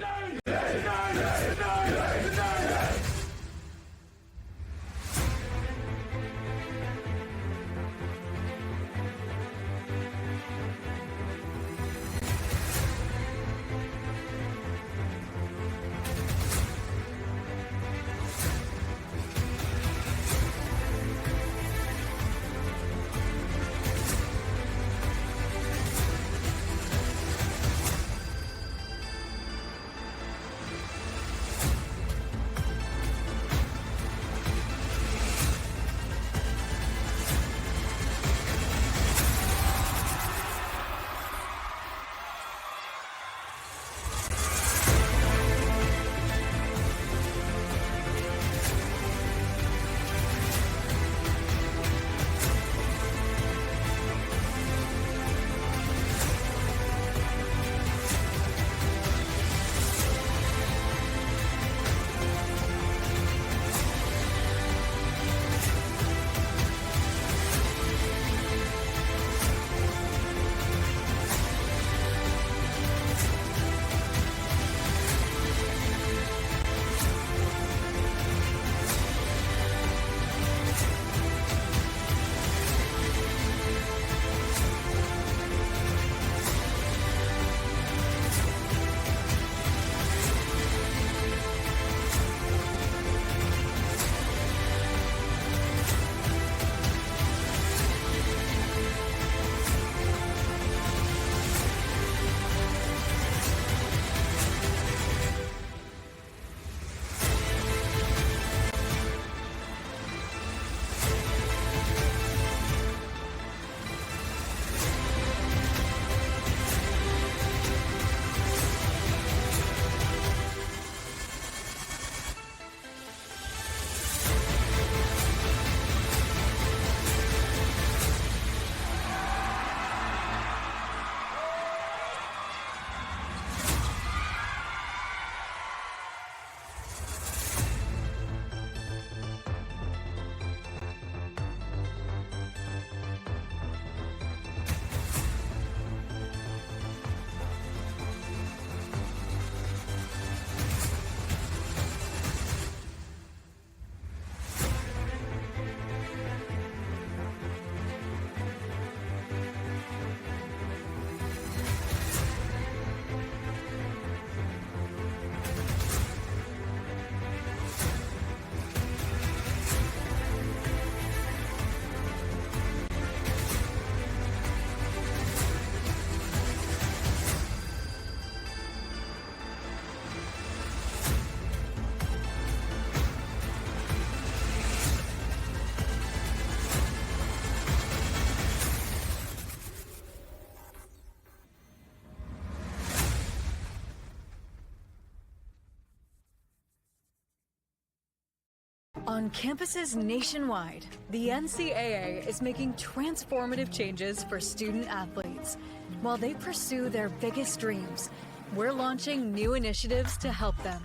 On campuses nationwide, the NCAA is making transformative changes for student athletes. While they pursue their biggest dreams, we're launching new initiatives to help them.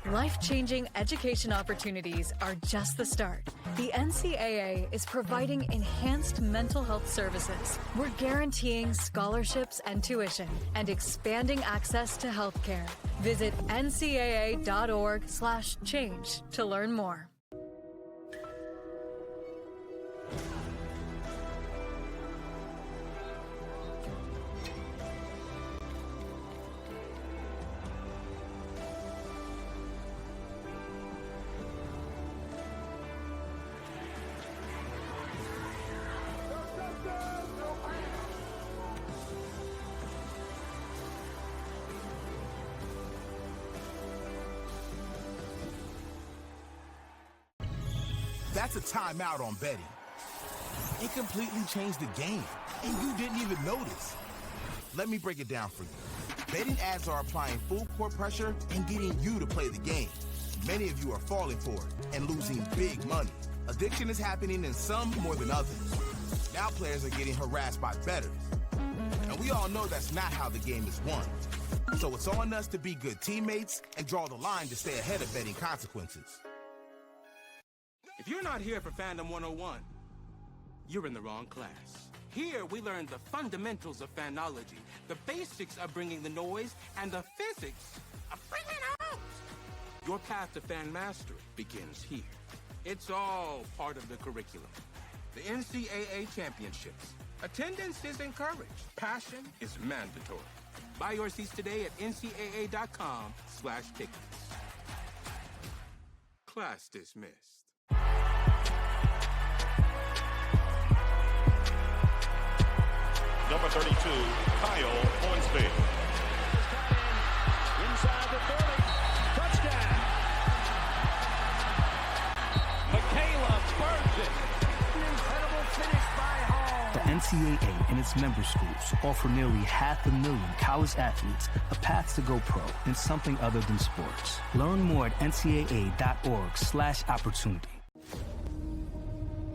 Life-changing education opportunities are just the start. The NCAA is providing enhanced mental health services. We're guaranteeing scholarships and tuition and expanding access to healthcare. Visit ncaa.org/change to learn more. That's a timeout on betting. It completely changed the game, and you didn't even notice. Let me break it down for you. Betting ads are applying full court pressure and getting you to play the game. Many of you are falling for it and losing big money. Addiction is happening in some more than others. Now players are getting harassed by bettors. And we all know that's not how the game is won. So it's on us to be good teammates and draw the line to stay ahead of betting consequences. If you're not here for Fandom 101, you're in the wrong class. Here, we learn the fundamentals of fanology, the basics of bringing the noise, and the physics of bringing it out. Your path to fan mastery begins here. It's all part of the curriculum. The NCAA championships. Attendance is encouraged. Passion is mandatory. Buy your seats today at ncaa.com/tickets. Class dismissed. Number 32, Kyle Hornsby. Inside the 30. Touchdown. Michaela Burton. An incredible finish by Hall. The NCAA and its member schools offer nearly 500,000 college athletes a path to go pro in something other than sports. Learn more at ncaa.org/opportunity.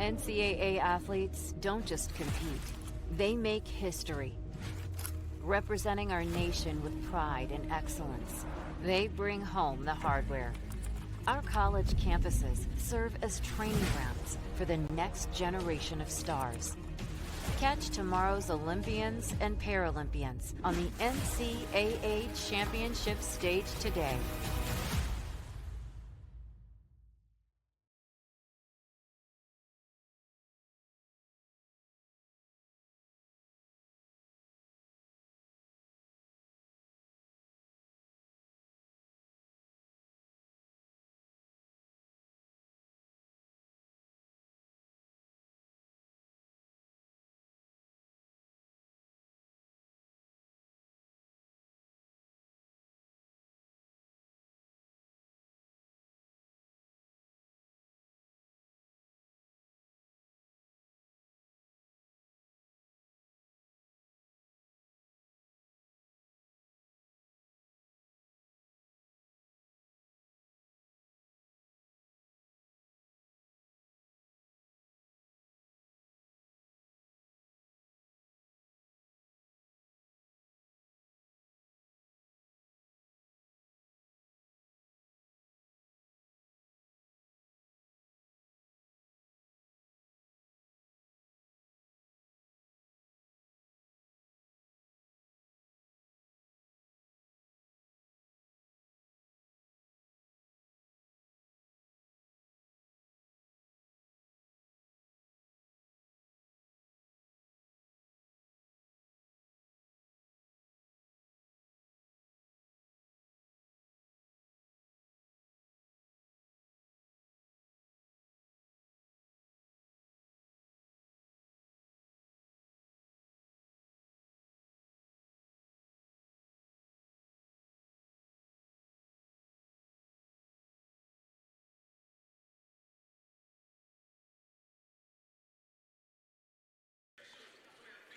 NCAA athletes don't just compete. They make history, representing our nation with pride and excellence. They bring home the hardware. Our college campuses serve as training grounds for the next generation of stars. Catch tomorrow's Olympians and Paralympians on the NCAA Championship stage today.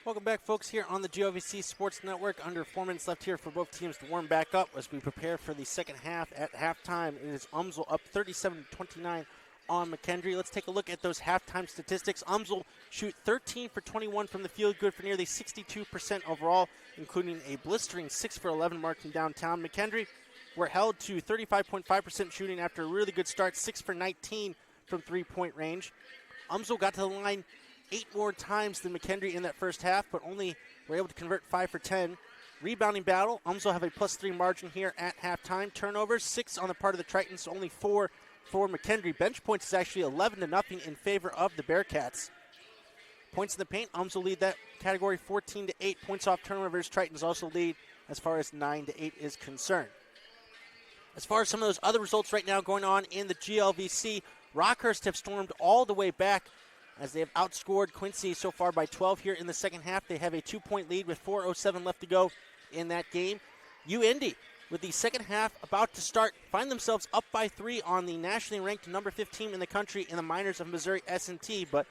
Welcome back, folks, here on the GLVC Sports Network. Under 4 minutes left here for both teams to warm back up as we prepare for the second half. At halftime, it is UMSL up 37-29 on McKendree. Let's take a look at those halftime statistics. UMSL shoot 13 for 21 from the field, good for nearly 62% overall, including a blistering 6 for 11 marking downtown. McKendree were held to 35.5% shooting after a really good start, 6 for 19 from three-point range. UMSL got to the line 8 more times than McKendree in that first half, but only were able to convert 5 for 10. Rebounding battle, UMSL have a +3 margin here at halftime. Turnovers, 6 on the part of the Tritons, only 4 for McKendree. Bench points is actually 11-0 in favor of the Bearcats. Points in the paint, UMSL lead that category 14-8. Points off turnovers, Tritons also lead as far as 9-8 is concerned. As far as some of those other results right now going on in the GLVC, Rockhurst have stormed all the way back as they have outscored Quincy so far by 12 here in the second half. They have a 2-point lead with 4:07 left to go in that game. UIndy, with the second half about to start, find themselves up by 3 on the nationally ranked number 15 in the country in the Miners of Missouri S&T. But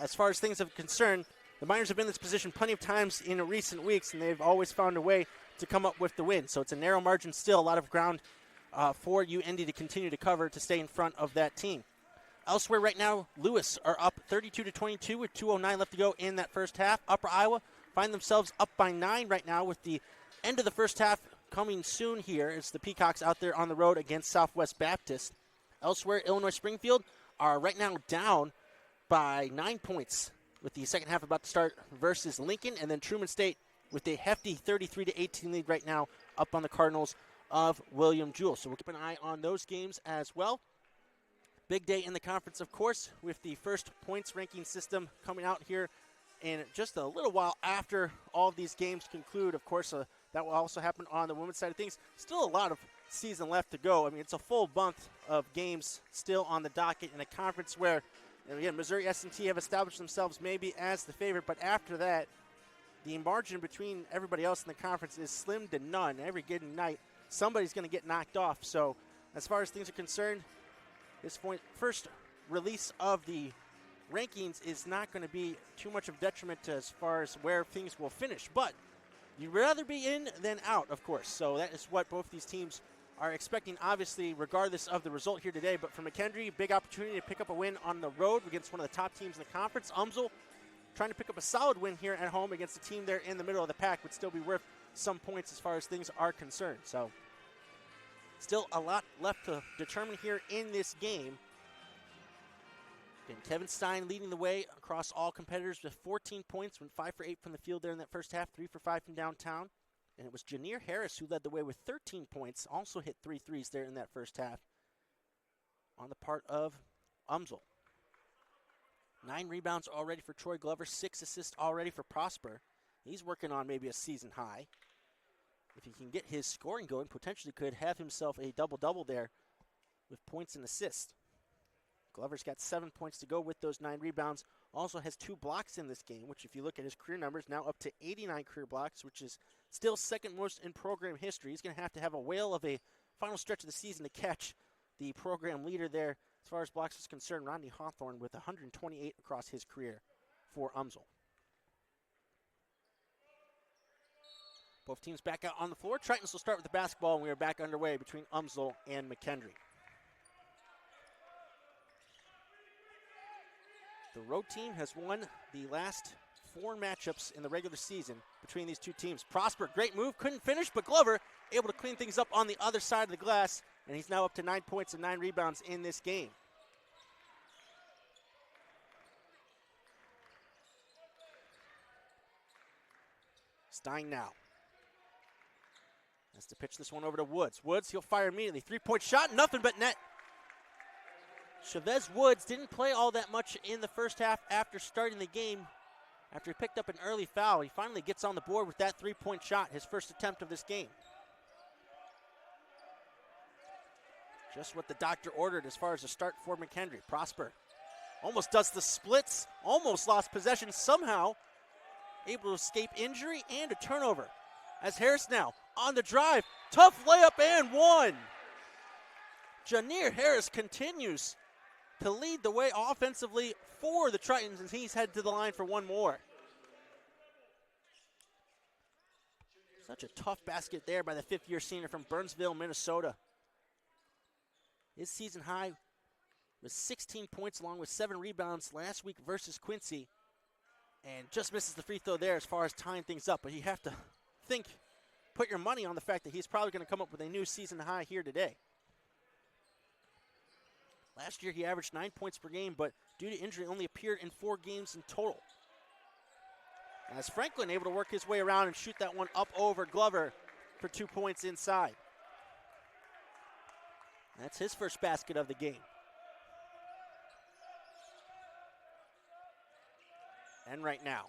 as far as things are concerned, the Miners have been in this position plenty of times in recent weeks, and they've always found a way to come up with the win. So it's a narrow margin still, a lot of ground for UIndy to continue to cover to stay in front of that team. Elsewhere right now, Lewis are up 32-22 with 2:09 left to go in that first half. Upper Iowa find themselves up by 9 right now with the end of the first half coming soon here. It's the Peacocks out there on the road against Southwest Baptist. Elsewhere, Illinois Springfield are right now down by 9 points with the second half about to start versus Lincoln, and then Truman State with a hefty 33-18 lead right now up on the Cardinals of William Jewell. So we'll keep an eye on those games as well. Big day in the conference, of course, with the first points ranking system coming out here in just a little while after all of these games conclude. Of course, that will also happen on the women's side of things. Still a lot of season left to go. I mean, it's a full month of games still on the docket in a conference where, again, Missouri S&T have established themselves maybe as the favorite, but after that, the margin between everybody else in the conference is slim to none. Every given night, somebody's going to get knocked off. So as far as things are concerned, this first release of the rankings is not going to be too much of detriment to as far as where things will finish. But you'd rather be in than out, of course. So that is what both these teams are expecting, obviously, regardless of the result here today. But for McKendree, big opportunity to pick up a win on the road against one of the top teams in the conference. UMSL trying to pick up a solid win here at home against a team there in the middle of the pack would still be worth some points as far as things are concerned. So still a lot left to determine here in this game. And Kevin Stein leading the way across all competitors with 14 points, went 5 for 8 from the field there in that first half, 3 for 5 from downtown. And it was Janier Harris who led the way with 13 points, also hit 3 threes there in that first half on the part of UMSL. 9 rebounds already for Troy Glover, 6 assists already for Prosper. He's working on maybe a season high. If he can get his scoring going, potentially could have himself a double-double there with points and assists. Glover's got 7 points to go with those 9 rebounds. Also has 2 blocks in this game, which if you look at his career numbers, now up to 89 career blocks, which is still second most in program history. He's going to have a whale of a final stretch of the season to catch the program leader there as far as blocks is concerned, Rodney Hawthorne, with 128 across his career for UMSL. Both teams back out on the floor. Tritons will start with the basketball, and we are back underway between UMSL and McKendree. The road team has won the last 4 matchups in the regular season between these two teams. Prosper, great move, couldn't finish, but Glover able to clean things up on the other side of the glass, and he's now up to 9 points and 9 rebounds in this game. Stein now has to pitch this one over to Woods. Woods, he'll fire immediately. 3-point shot, nothing but net. Chavez Woods didn't play all that much in the first half after starting the game. After he picked up an early foul, he finally gets on the board with that 3-point shot, his first attempt of this game. Just what the doctor ordered as far as a start for McKendree. Prosper almost does the splits, almost lost possession, somehow able to escape injury and a turnover. As Harris now on the drive, tough layup and one. Janier Harris continues to lead the way offensively for the Tritons, and he's headed to the line for one more. Such a tough basket there by the 5th-year senior from Burnsville, Minnesota. His season high was 16 points along with 7 rebounds last week versus Quincy, and just misses the free throw there as far as tying things up. But you have to put your money on the fact that he's probably going to come up with a new season high here today. Last year he averaged 9 points per game, but due to injury only appeared in 4 games in total. As Franklin able to work his way around and shoot that one up over Glover for 2 points inside. That's his first basket of the game. And right now,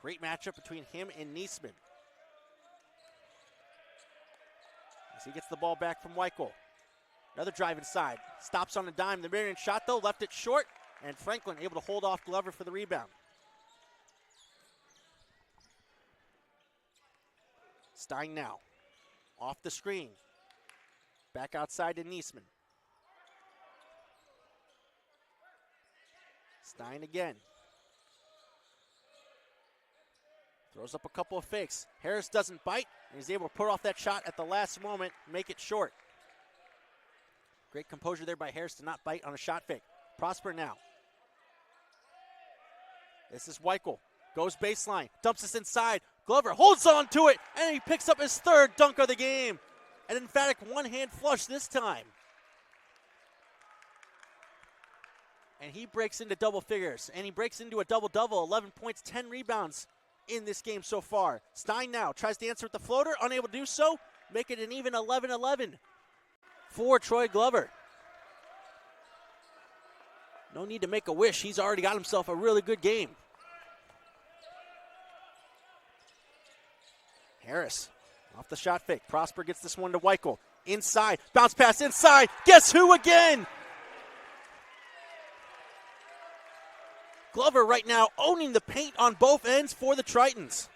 great matchup between him and Niesman. As he gets the ball back from Weichel. Another drive inside. Stops on a dime. The mid-range shot, though, left it short. And Franklin able to hold off Glover for the rebound. Stein now. Off the screen. Back outside to Niesman. Stein again. Throws up a couple of fakes. Harris doesn't bite, and he's able to put off that shot at the last moment, make it short. Great composure there by Harris to not bite on a shot fake. Prosper now. This is Weichel. Goes baseline. Dumps this inside. Glover holds on to it, and he picks up his 3rd dunk of the game. An emphatic one-hand flush this time. And he breaks into double figures, and he breaks into a double-double, 11 points, 10 rebounds in this game so far. Stein now tries to answer with the floater, unable to do so, make it an even 11-11 for Troy Glover. No need to make a wish. He's already got himself a really good game. Harris off the shot fake. Prosper gets this one to Weichel. Inside, bounce pass inside. Guess who again? Glover right now owning the paint on both ends for the Tritons.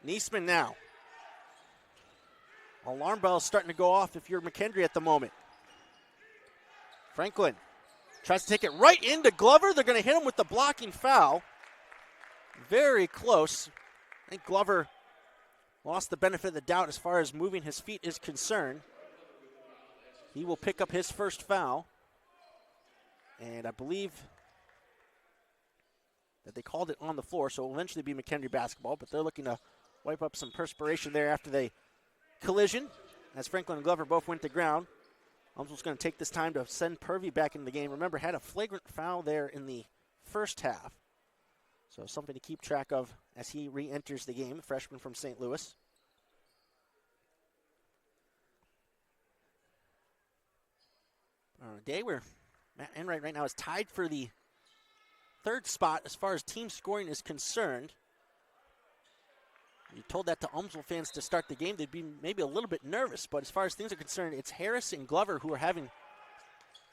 Niesman now. Alarm bell is starting to go off if you're McKendree at the moment. Franklin tries to take it right into Glover. They're going to hit him with the blocking foul. Very close. I think Glover lost the benefit of the doubt as far as moving his feet is concerned. He will pick up his first foul. And I believe that they called it on the floor, so it will eventually be McKendree basketball, but they're looking to wipe up some perspiration there after they collision, as Franklin and Glover both went to ground. Umsel's going to take this time to send Purvey back into the game. Remember, had a flagrant foul there in the first half. So something to keep track of as he re-enters the game, the freshman from St. Louis. On a day where Matt Enright right now is tied for the third spot as far as team scoring is concerned. You told that to Umsel fans to start the game, they'd be maybe a little bit nervous, but as far as things are concerned, it's Harris and Glover who are having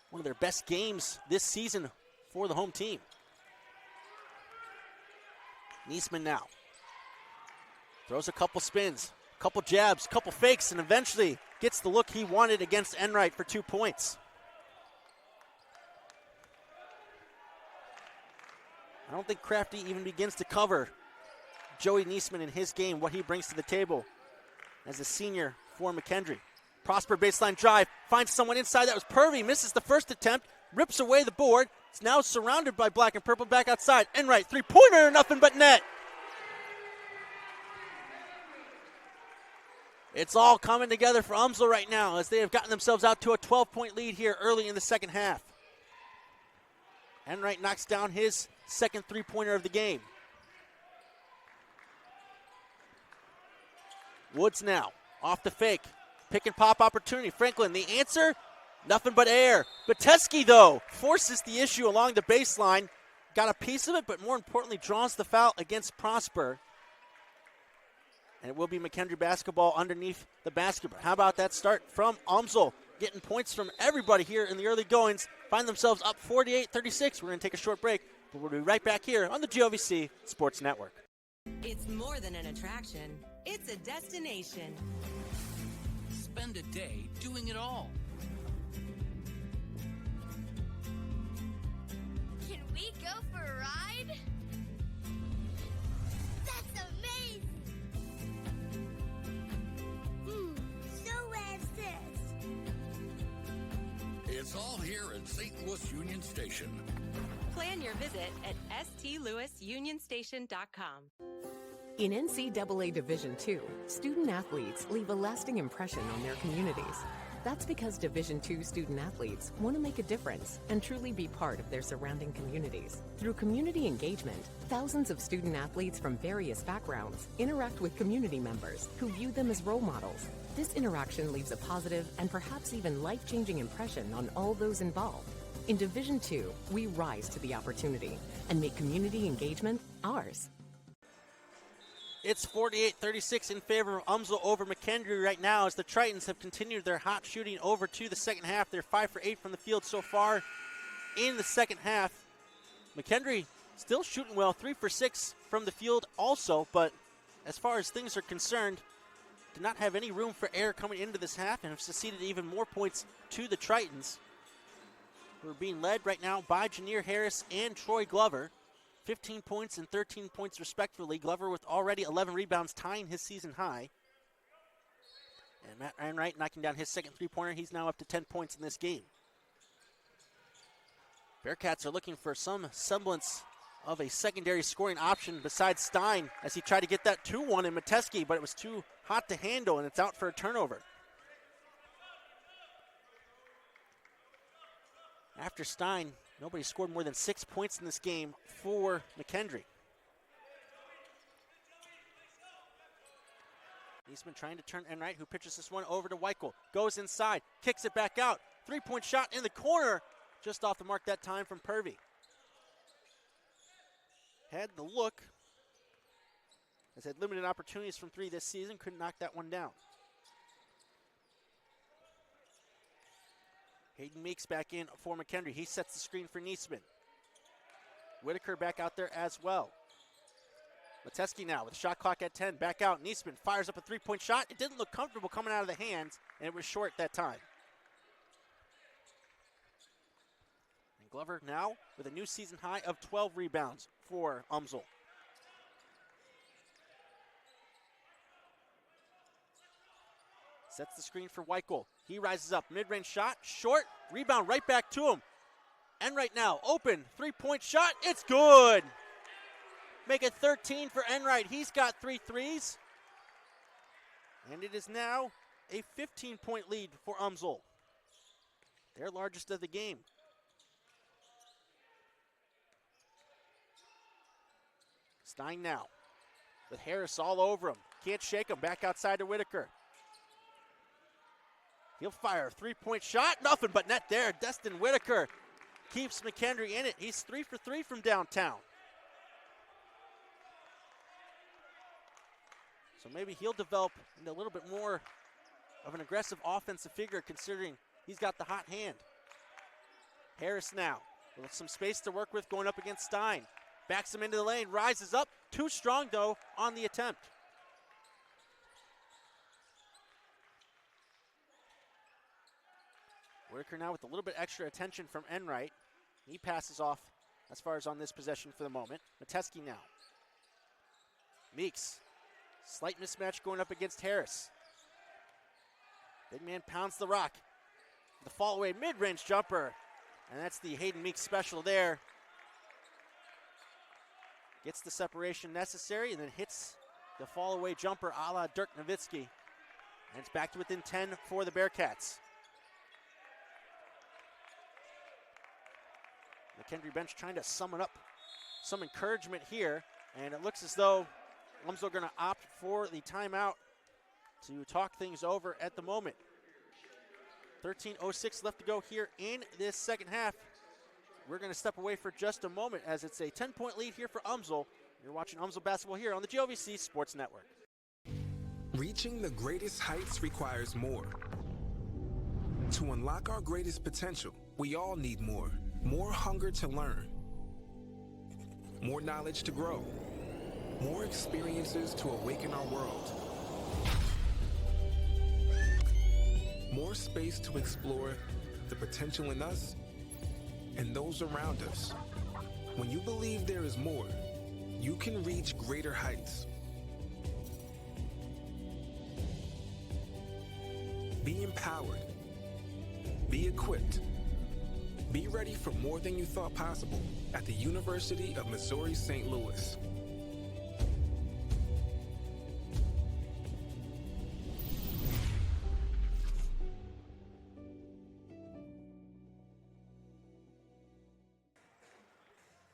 one of their best games this season for the home team. Niesman now throws a couple spins, a couple jabs, a couple fakes, and eventually gets the look he wanted against Enright for 2 points. I don't think Crafty even begins to cover Joey Niesman in his game, what he brings to the table as a senior for McKendree. Prosper baseline drive, finds someone inside. That was Purvey, misses the first attempt, rips away the board. It's now surrounded by black and purple, back outside. Enright, three-pointer, nothing but net. It's all coming together for Umsel right now as they have gotten themselves out to a 12-point lead here early in the second half. Enright knocks down his second three-pointer of the game. Woods now, off the fake. Pick and pop opportunity. Franklin, the answer, nothing but air. Bateski, though, forces the issue along the baseline. Got a piece of it, but more importantly, draws the foul against Prosper. And it will be McKendree basketball underneath the basket. How about that start from Umsel? Getting points from everybody here in the early goings. Find themselves up 48-36. We're going to take a short break, but we'll be right back here on the GLVC Sports Network. It's more than an attraction. It's a destination. Spend a day doing it all. Can we go for a ride? That's amazing! So where's this? It's all here at St. Louis Union Station. Plan your visit at stlouisunionstation.com. In NCAA Division II, student athletes leave a lasting impression on their communities. That's because Division II student athletes want to make a difference and truly be part of their surrounding communities. Through community engagement, thousands of student athletes from various backgrounds interact with community members who view them as role models. This interaction leaves a positive and perhaps even life-changing impression on all those involved. In Division II, we rise to the opportunity and make community engagement ours. It's 48-36 in favor of Umsel over McKendree right now as the Tritons have continued their hot shooting over to the second half. They're 5 for 8 from the field so far in the second half. McKendree still shooting well, 3 for 6 from the field also, but as far as things are concerned, did not have any room for error coming into this half and have succeeded even more points to the Tritons, who are being led right now by Janier Harris and Troy Glover. 15 points and 13 points respectively. Glover with already 11 rebounds, tying his season high. And Matt Enright knocking down his second three-pointer. He's now up to 10 points in this game. Bearcats are looking for some semblance of a secondary scoring option besides Stein as he tried to get that 2-1 in Mateski, but it was too hot to handle, and it's out for a turnover. After Stein, nobody scored more than 6 points in this game for McKendree. Niesman trying to turn Enright, who pitches this one over to Weichel. Goes inside, kicks it back out. 3-point shot in the corner. Just off the mark that time from Purvey. Had the look. Has had limited opportunities from three this season. Couldn't knock that one down. Hayden Meeks back in for McKendree. He sets the screen for Niesman. Whitaker back out there as well. Mateski now with shot clock at 10. Back out. Niesman fires up a 3-point shot. It didn't look comfortable coming out of the hands, and it was short that time. And Glover now with a new season high of 12 rebounds for UMSL. Sets the screen for Weichel. He rises up. Mid-range shot. Short. Rebound right back to him. Enright now. Open. 3-point shot. It's good. Make it 13 for Enright. He's got 3 threes. And it is now a 15-point lead for UMSL. Their largest of the game. Stein now with Harris all over him. Can't shake him. Back outside to Whitaker. He'll fire a 3-point shot. Nothing but net there. Destin Whitaker keeps McKendree in it. He's 3 for 3 from downtown. So maybe he'll develop into a little bit more of an aggressive offensive figure considering he's got the hot hand. Harris now with some space to work with going up against Stein. Backs him into the lane, rises up. Too strong though on the attempt. Whitaker now with a little bit extra attention from Enright. He passes off as far as on this possession for the moment. Mateski now. Meeks. Slight mismatch going up against Harris. Big man pounds the rock. The fall away mid-range jumper. And that's the Hayden Meeks special there. Gets the separation necessary and then hits the fall away jumper a la Dirk Nowitzki. And it's back to within 10 for the Bearcats. McKendree bench trying to summon up some encouragement here. And it looks as though UMSL are going to opt for the timeout to talk things over at the moment. 13:06 left to go here in this second half. We're going to step away for just a moment as it's a 10-point lead here for UMSL. You're watching UMSL basketball here on the GOVC Sports Network. Reaching the greatest heights requires more. To unlock our greatest potential, we all need more. More hunger to learn. More knowledge to grow. More experiences to awaken our world. More space to explore the potential in us and those around us. When you believe there is more, you can reach greater heights. Be empowered. Be equipped. Be ready for more than you thought possible at the University of Missouri St. Louis.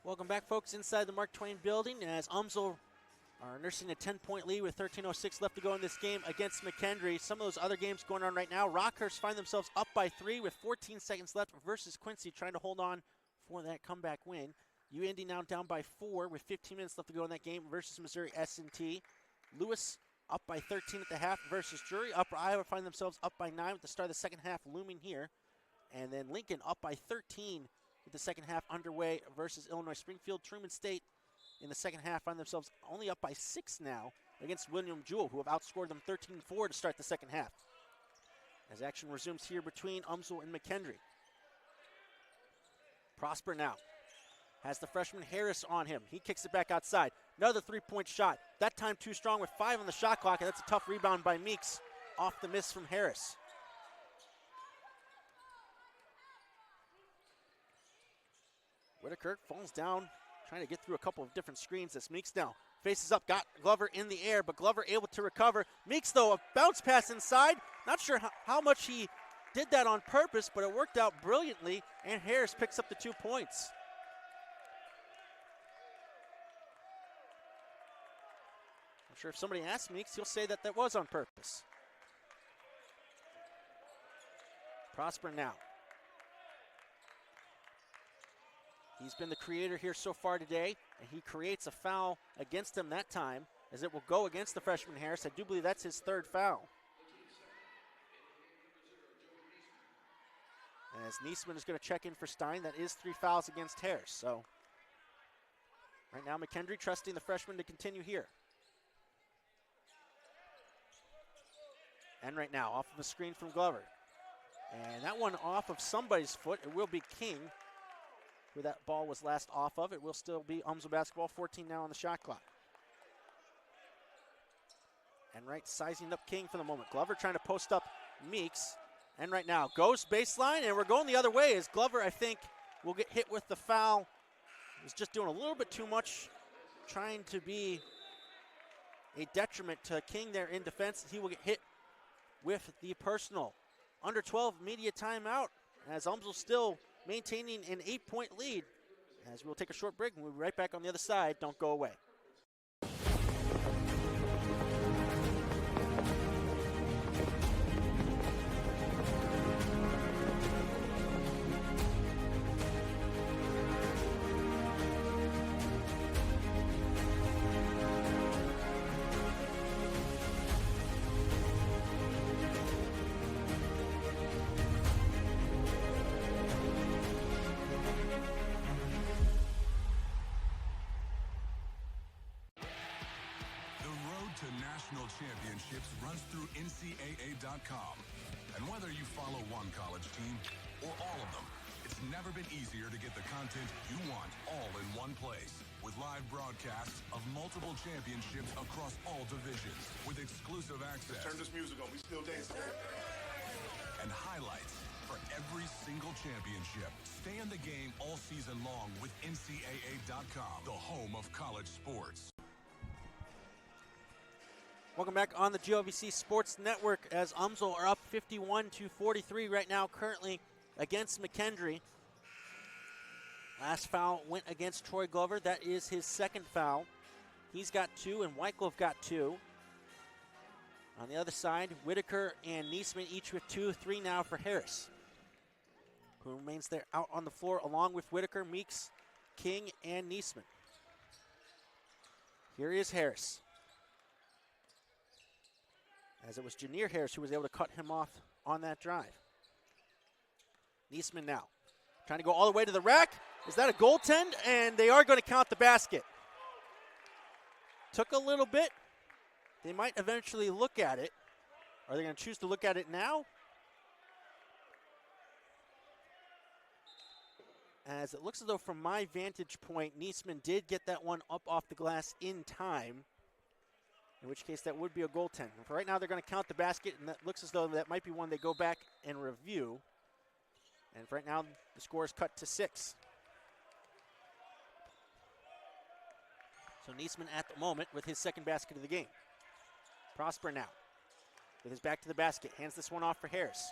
Welcome back, folks, inside the Mark Twain building as UMSL are nursing a 10-point lead with 13:06 left to go in this game against McKendree. Some of those other games going on right now. Rockhurst find themselves up by 3 with 14 seconds left versus Quincy trying to hold on for that comeback win. UIndy now down by 4 with 15 minutes left to go in that game versus Missouri S&T. Lewis up by 13 at the half versus Drury. Upper Iowa find themselves up by 9 with the start of the second half looming here. And then Lincoln up by 13 with the second half underway versus Illinois Springfield. Truman State in the second half find themselves only up by 6 now against William Jewell, who have outscored them 13-4 to start the second half. As action resumes here between UMSL and McKendree. Prosper now has the freshman Harris on him. He kicks it back outside. Another 3-point shot. That time too strong with 5 on the shot clock, and that's a tough rebound by Meeks off the miss from Harris. Whitaker falls down, trying to get through a couple of different screens as Meeks now faces up, got Glover in the air, but Glover able to recover. Meeks, though, a bounce pass inside. Not sure how much he did that on purpose, but it worked out brilliantly, and Harris picks up the 2 points. I'm sure if somebody asks Meeks, he'll say that that was on purpose. Prosper now. He's been the creator here so far today, and he creates a foul against him that time, as it will go against the freshman Harris. I do believe that's his 3rd foul. As Niesman is going to check in for Stein, that is 3 fouls against Harris. So right now McKendree trusting the freshman to continue here. And right now, off of a screen from Glover. And that one off of somebody's foot. It will be King, where that ball was last off of. It will still be UMSL basketball, 14 now on the shot clock. And right, sizing up King for the moment. Glover trying to post up Meeks. And right now, goes baseline, and we're going the other way as Glover, I think, will get hit with the foul. He's just doing a little bit too much, trying to be a detriment to King there in defense. He will get hit with the personal. Under 12 media timeout, as UMSL still maintaining an 8-point lead. As we'll take a short break, and we'll be right back on the other side. Don't go away. Championships runs through NCAA.com. And whether you follow one college team or all of them, it's never been easier to get the content you want all in one place. With live broadcasts of multiple championships across all divisions, with exclusive access. Turn this music on, we still dancing. And highlights for every single championship. Stay in the game all season long with NCAA.com, the home of college sports. Welcome back on the GOVC Sports Network as UMSL are up 51-43 right now, currently against McKendree. Last foul went against Troy Glover. That is his 2nd foul. He's got 2, and Wycliffe got 2. On the other side, Whitaker and Niesman each with 2, 3 now for Harris, who remains there out on the floor along with Whitaker, Meeks, King, and Niesman. Here is Harris. As it was Janier Harris who was able to cut him off on that drive. Niesman now trying to go all the way to the rack. Is that a goaltend? And they are going to count the basket. Took a little bit. They might eventually look at it. Are they going to choose to look at it now? As it looks as though from my vantage point, Niesman did get that one up off the glass in time. In which case that would be a goaltend. For right now, they're going to count the basket, and that looks as though that might be one they go back and review. And for right now, the score is cut to 6. So Niesman at the moment with his 2nd basket of the game. Prosper now with his back to the basket. Hands this one off for Harris.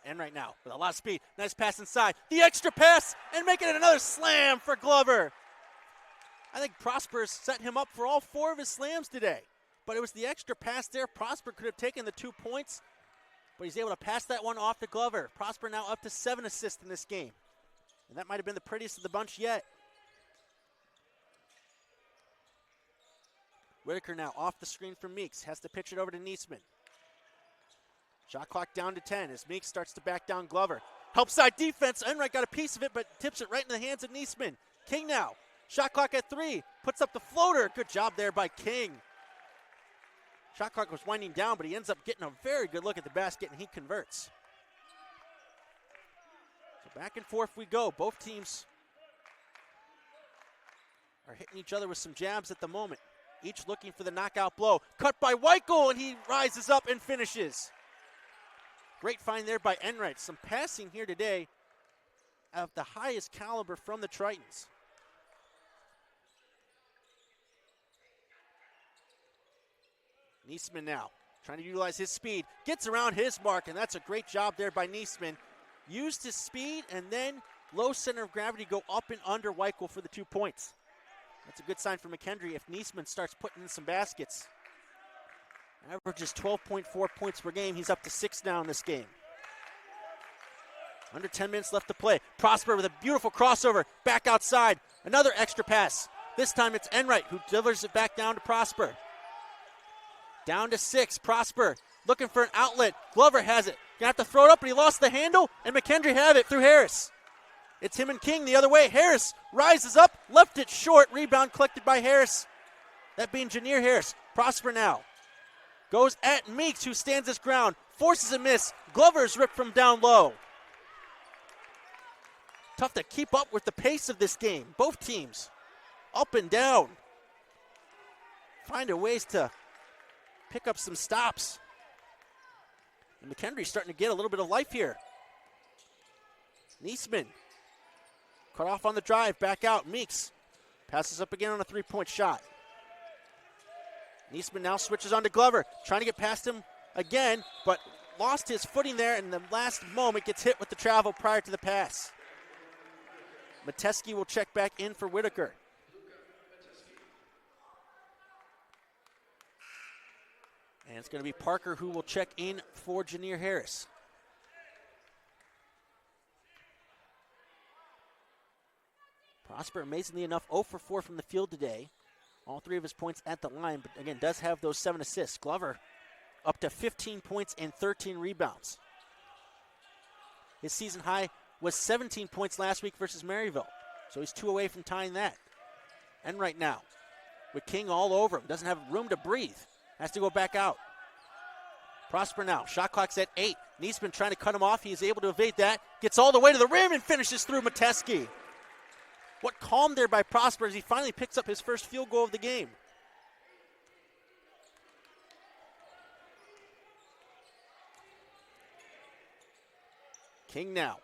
And right now, with a lot of speed, nice pass inside. The extra pass, and making it another slam for Glover. I think Prosper's set him up for all 4 of his slams today. But it was the extra pass there. Prosper could have taken the 2 points, but he's able to pass that one off to Glover. Prosper now up to 7 assists in this game. And that might have been the prettiest of the bunch yet. Whitaker now off the screen from Meeks. Has to pitch it over to Niesman. Shot clock down to 10 as Meeks starts to back down Glover. Help side defense. Enright got a piece of it, but tips it right in the hands of Niesman. King now. Shot clock at 3. Puts up the floater. Good job there by King. Shot clock was winding down, but he ends up getting a very good look at the basket, and he converts. So back and forth we go. Both teams are hitting each other with some jabs at the moment. Each looking for the knockout blow. Cut by Weichel, and he rises up and finishes. Great find there by Enright. Some passing here today of the highest caliber from the Tritons. Niesman now trying to utilize his speed, gets around his mark, and that's a great job there by Niesman. Used his speed and then low center of gravity go up and under Weichel for the 2 points. That's a good sign for McKendree if Niesman starts putting in some baskets. Averages 12.4 points per game. He's up to 6 now in this game. Under 10 minutes left to play. Prosper with a beautiful crossover. Back outside. Another extra pass. This time it's Enright who delivers it back down to Prosper. Down to 6. Prosper looking for an outlet. Glover has it. Gonna have to throw it up, but he lost the handle, and McKendree have it through Harris. It's him and King the other way. Harris rises up, left it short. Rebound collected by Harris. That being Janier Harris. Prosper now. Goes at Meeks, who stands his ground. Forces a miss. Glover's ripped from down low. Tough to keep up with the pace of this game. Both teams up and down. Finding ways to pick up some stops. And McKendree's starting to get a little bit of life here. Niesman cut off on the drive, back out. Meeks passes up again on a three-point shot. Niesman now switches on to Glover, trying to get past him again, but lost his footing there, and in the last moment gets hit with the travel prior to the pass. Metesky will check back in for Whitaker. And it's going to be Parker who will check in for Janier Harris. Prosper, amazingly enough, 0 for 4 from the field today. All 3 of his points at the line, but again, does have those 7 assists. Glover up to 15 points and 13 rebounds. His season high was 17 points last week versus Maryville, so he's 2 away from tying that. And right now, with King all over him, doesn't have room to breathe. Has to go back out. Prosper now. Shot clock's at 8. Niesman trying to cut him off. He is able to evade that. Gets all the way to the rim and finishes through Metesky. What calm there by Prosper as he finally picks up his first field goal of the game. King now.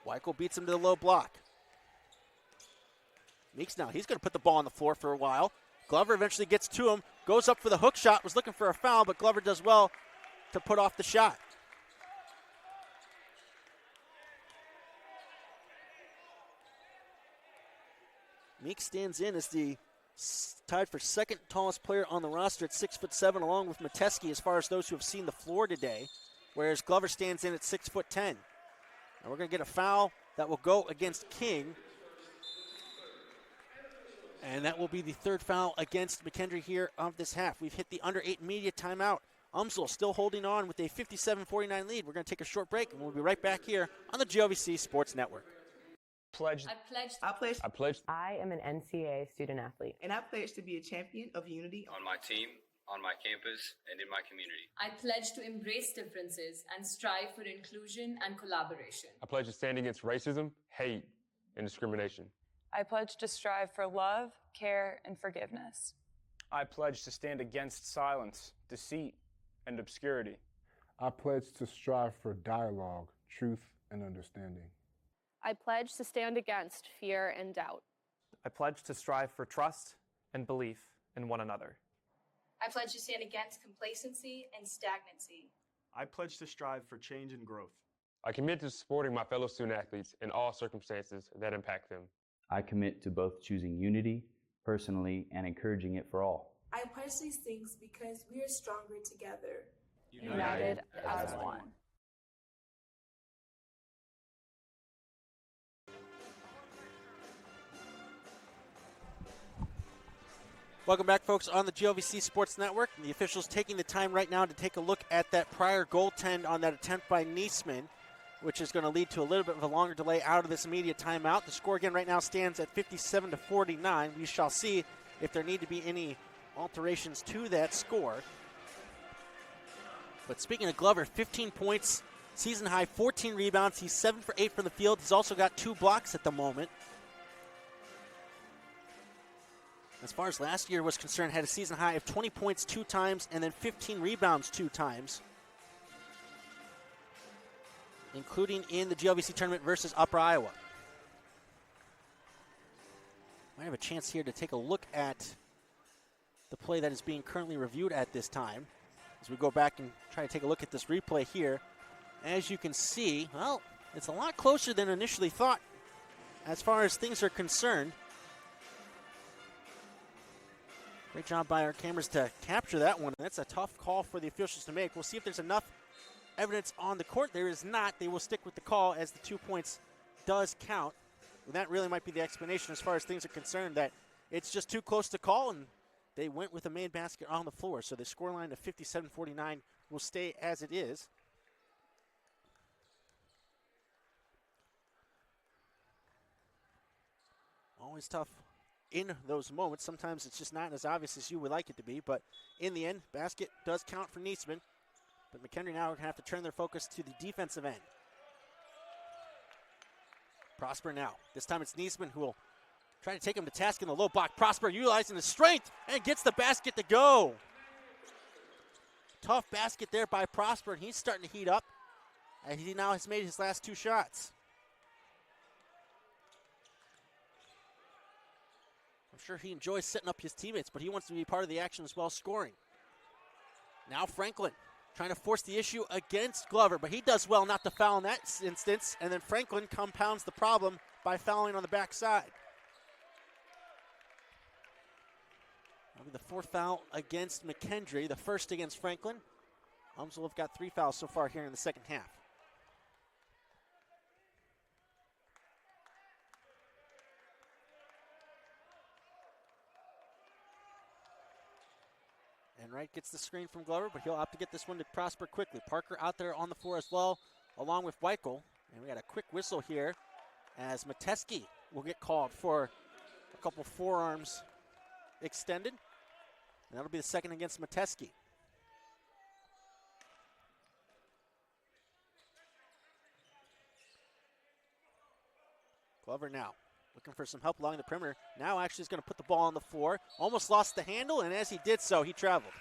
Weichel beats him to the low block. Meeks now. He's going to put the ball on the floor for a while. Glover eventually gets to him, goes up for the hook shot, was looking for a foul, but Glover does well to put off the shot. Meeks stands in as the tied for second tallest player on the roster at 6'7", along with Metesky as far as those who have seen the floor today, whereas Glover stands in at 6'10". And we're going to get a foul that will go against King. And that will be the third foul against McKendree here of this half. We've hit the under 8 media timeout. UMSL still holding on with a 57-49 lead. We're going to take a short break, and we'll be right back here on the GLVC Sports Network. I am an NCAA student athlete. And I pledge to be a champion of unity on my team, on my campus, and in my community. I pledge to embrace differences and strive for inclusion and collaboration. I pledge to stand against racism, hate, and discrimination. I pledge to strive for love, care, and forgiveness. I pledge to stand against silence, deceit, and obscurity. I pledge to strive for dialogue, truth, and understanding. I pledge to stand against fear and doubt. I pledge to strive for trust and belief in one another. I pledge to stand against complacency and stagnancy. I pledge to strive for change and growth. I commit to supporting my fellow student athletes in all circumstances that impact them. I commit to both choosing unity personally and encouraging it for all. I pledge these things because we are stronger together. United as one. Welcome back, folks, on the GLVC Sports Network. The officials taking the time right now to take a look at that prior goaltend on that attempt by Niesman, which is going to lead to a little bit of a longer delay out of this immediate timeout. The score again right now stands at 57-49. We shall see if there need to be any alterations to that score. But speaking of Glover, 15 points, season high, 14 rebounds. He's 7 for 8 from the field. He's also got 2 blocks at the moment. As far as last year was concerned, had a season high of 20 points 2 times and then 15 rebounds 2 times, including in the GLVC tournament versus Upper Iowa. Might have a chance here to take a look at the play that is being currently reviewed at this time. As we go back and try to take a look at this replay here, as you can see, well, it's a lot closer than initially thought as far as things are concerned. Great job by our cameras to capture that one. That's a tough call for the officials to make. We'll see if there's enough evidence on the court. There is not. They will stick with the call as the 2 points does count. And that really might be the explanation as far as things are concerned, that it's just too close to call, and they went with a main basket on the floor. So the scoreline of 57-49 will stay as it is. Always tough in those moments. Sometimes it's just not as obvious as you would like it to be, but in the end, basket does count for Niesman. But McKendree now are going to have to turn their focus to the defensive end. Prosper now. This time it's Niesman who will try to take him to task in the low block. Prosper utilizing his strength and gets the basket to go. Tough basket there by Prosper, and he's starting to heat up. And he now has made his last 2 shots. I'm sure he enjoys setting up his teammates, but he wants to be part of the action as well, scoring. Now Franklin trying to force the issue against Glover, but he does well not to foul in that instance, and then Franklin compounds the problem by fouling on the backside. That'll be the 4th foul against McKendree, the 1st against Franklin. UMSL have got 3 fouls so far here in the second half. Enright gets the screen from Glover, but he'll opt to get this one to Prosper quickly. Parker out there on the floor as well, along with Weichel. And we got a quick whistle here as Mateski will get called for a couple forearms extended. And that'll be the 2nd against Mateski. Glover now looking for some help along the perimeter. Now actually is going to put the ball on the floor. Almost lost the handle, and as he did so, he traveled.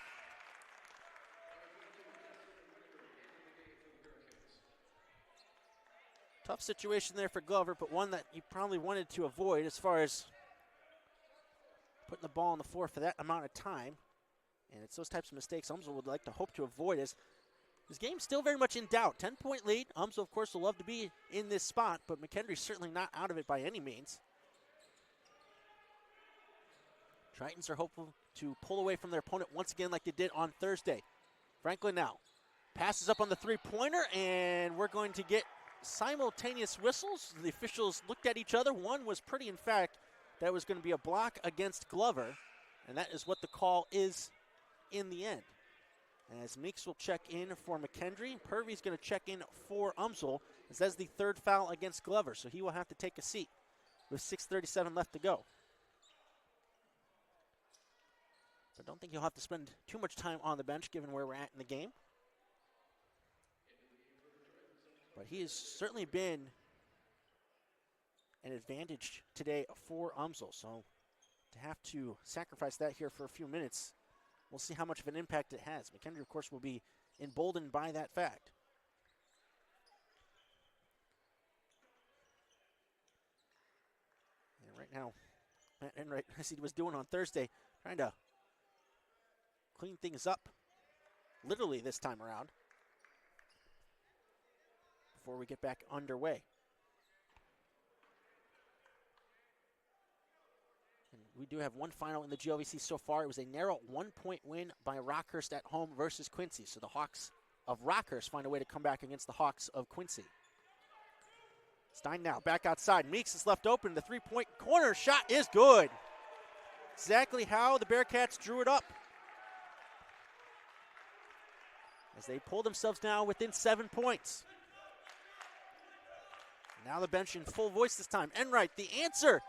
Tough situation there for Glover, but one that he probably wanted to avoid as far as putting the ball on the floor for that amount of time. And it's those types of mistakes UMSL would like to hope to avoid, as this game's still very much in doubt. 10-point lead. UMSL, of course, will love to be in this spot, but McKendree's certainly not out of it by any means. Tritons are hopeful to pull away from their opponent once again like they did on Thursday. Franklin now passes up on the 3-pointer, and we're going to get simultaneous whistles. The officials looked at each other. One was pretty emphatic that was going to be a block against Glover, and that is what the call is in the end. As Meeks will check in for McKendree, Purvey's going to check in for UMSL, as that's the 3rd foul against Glover, so he will have to take a seat with 6:37 left to go. I don't think he'll have to spend too much time on the bench given where we're at in the game. But he has certainly been an advantage today for UMSL, so to have to sacrifice that here for a few minutes, we'll see how much of an impact it has. McKendree, of course, will be emboldened by that fact. And right now, Matt Enright, as he was doing on Thursday, trying to clean things up, literally this time around, before we get back underway. And we do have one final in the GLVC so far. It was a narrow 1-point win by Rockhurst at home versus Quincy. So the Hawks of Rockhurst find a way to come back against the Hawks of Quincy. Stein now back outside. Meeks is left open. The 3-point corner shot is good. Exactly how the Bearcats drew it up. As they pull themselves now within 7 points. Now the bench in full voice this time. Enright, the answer,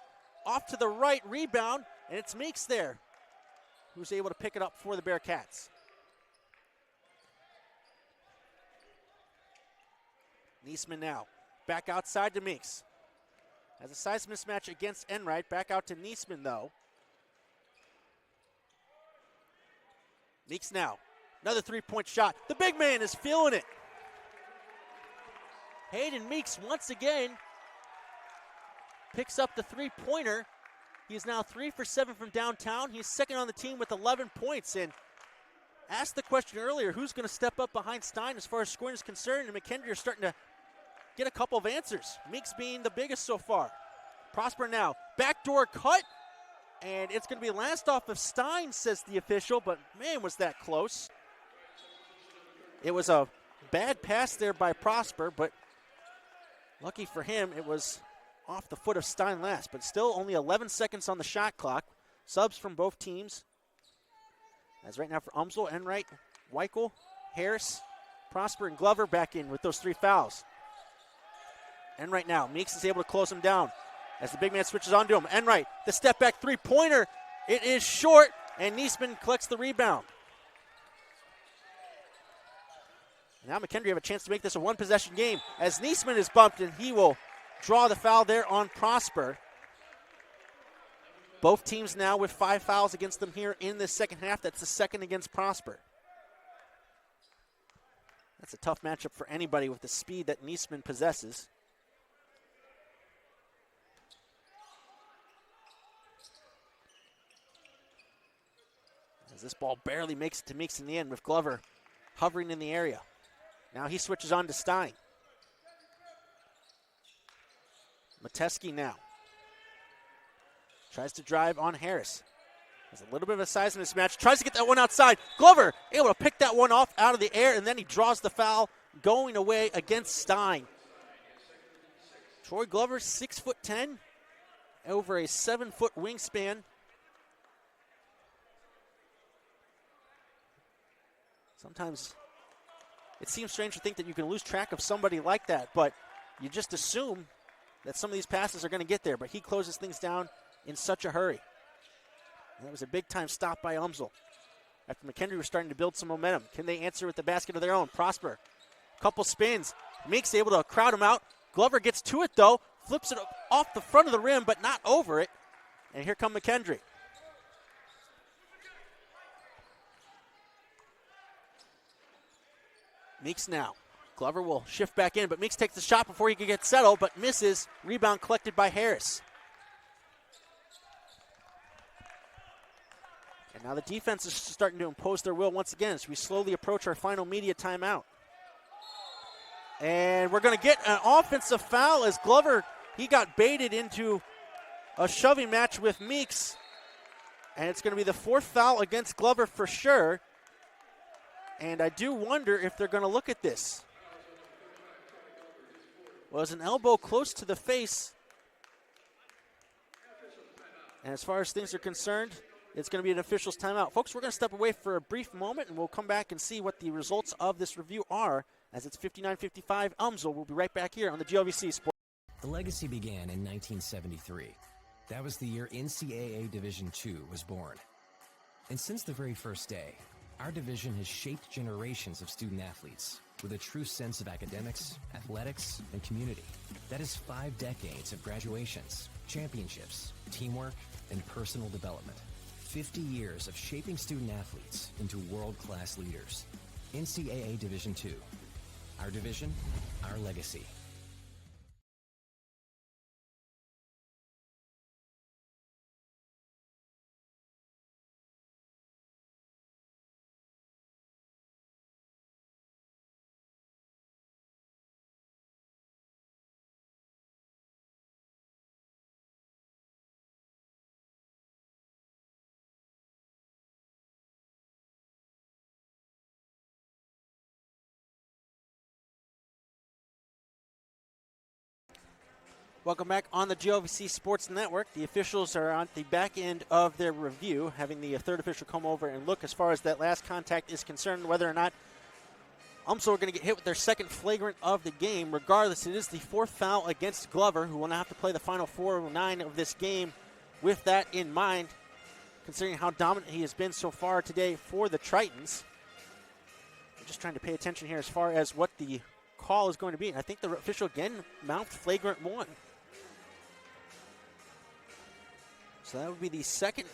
off to the right, rebound, and it's Meeks there who's able to pick it up for the Bearcats. Niesman now back outside to Meeks. Has a size mismatch against Enright. Back out to Niesman though. Meeks now. Another 3-point shot. The big man is feeling it. Hayden Meeks once again picks up the 3-pointer He's now 3 for 7 from downtown. He's second on the team with 11 points. And asked the question earlier, who's going to step up behind Stein as far as scoring is concerned? And McKendree are starting to get a couple of answers. Meeks being the biggest so far. Prosper now, backdoor cut, and it's going to be last off of Stein, says the official, but man, was that close. It was a bad pass there by Prosper, but lucky for him, it was off the foot of Stein last, but still only 11 seconds on the shot clock. Subs from both teams. As right now for Umsel, Enright, Weichel, Harris, Prosper, and Glover back in with those 3 fouls. Enright now, Meeks is able to close him down as the big man switches onto him. Enright, the step back three-pointer. It is short, and Niesman collects the rebound. Now McKendree have a chance to make this a one-possession game as Niesman is bumped, and he will draw the foul there on Prosper. Both teams now with 5 fouls against them here in the second half. That's the second against Prosper. That's a tough matchup for anybody with the speed that Niesman possesses. As this ball barely makes it to Meeks in the end with Glover hovering in the area. Now he switches on to Stein. Mateski now. Tries to drive on Harris. Has a little bit of a size mismatch. Tries to get that one outside. Glover able to pick that one off out of the air, and then he draws the foul going away against Stein. Troy Glover, 6'10", over a 7-foot wingspan. Sometimes it seems strange to think that you can lose track of somebody like that, but you just assume that some of these passes are going to get there, but he closes things down in such a hurry. And that was a big-time stop by Umsel. After McKendree was starting to build some momentum. Can they answer with the basket of their own? Prosper, couple spins. Meeks able to crowd him out. Glover gets to it, though. Flips it off the front of the rim, but not over it. And here come McKendree. Meeks now. Glover will shift back in, but Meeks takes the shot before he can get settled, but misses. Rebound collected by Harris. And now the defense is starting to impose their will once again as we slowly approach our final media timeout. And we're going to get an offensive foul as Glover, he got baited into a shoving match with Meeks. And it's going to be the 4th foul against Glover for sure. And I do wonder if they're going to look at this. Was an elbow close to the face. And as far as things are concerned, it's going to be an official's timeout. Folks, we're going to step away for a brief moment, and we'll come back and see what the results of this review are as it's 59-55. Umsel will be right back here on the GLVC Sports. The legacy began in 1973. That was the year NCAA Division II was born. And since the very first day, our division has shaped generations of student athletes with a true sense of academics, athletics, and community. That is 5 decades of graduations, championships, teamwork, and personal development. 50 years of shaping student athletes into world-class leaders. NCAA Division II. Our division, our legacy. Welcome back on the GLVC Sports Network. The officials are on the back end of their review, having the third official come over and look as far as that last contact is concerned, whether or not Umsel are going to get hit with their second flagrant of the game. Regardless, it is the 4th foul against Glover, who will now have to play the final 4:09 of this game with that in mind, considering how dominant he has been so far today for the Tritons. I'm just trying to pay attention here as far as what the call is going to be. And I think the official again mouthed flagrant 1. So that would be the second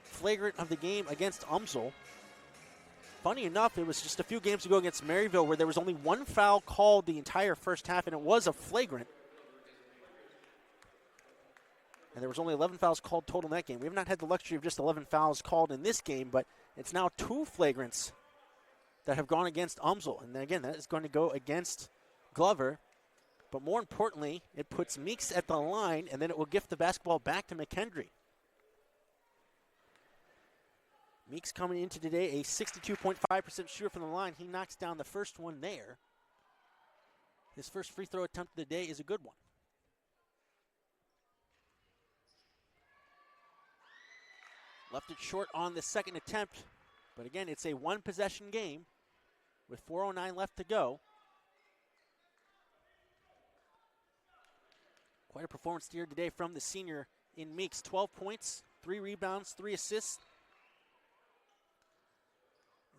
flagrant of the game against Umsel. Funny enough, it was just a few games ago against Maryville where there was only 1 foul called the entire first half, and it was a flagrant. And there was only 11 fouls called total in that game. We have not had the luxury of just 11 fouls called in this game, but it's now 2 flagrants that have gone against UMSL. And then again, that is going to go against Glover. But more importantly, it puts Meeks at the line, and then it will gift the basketball back to McKendree. Meeks coming into today a 62.5% shooter from the line. He knocks down the first one there. His first free throw attempt of the day is a good one. Left it short on the second attempt, but again, it's a one-possession game with 4:09 left to go. Quite a performance here today from the senior in Meeks. 12 points, 3 rebounds, 3 assists.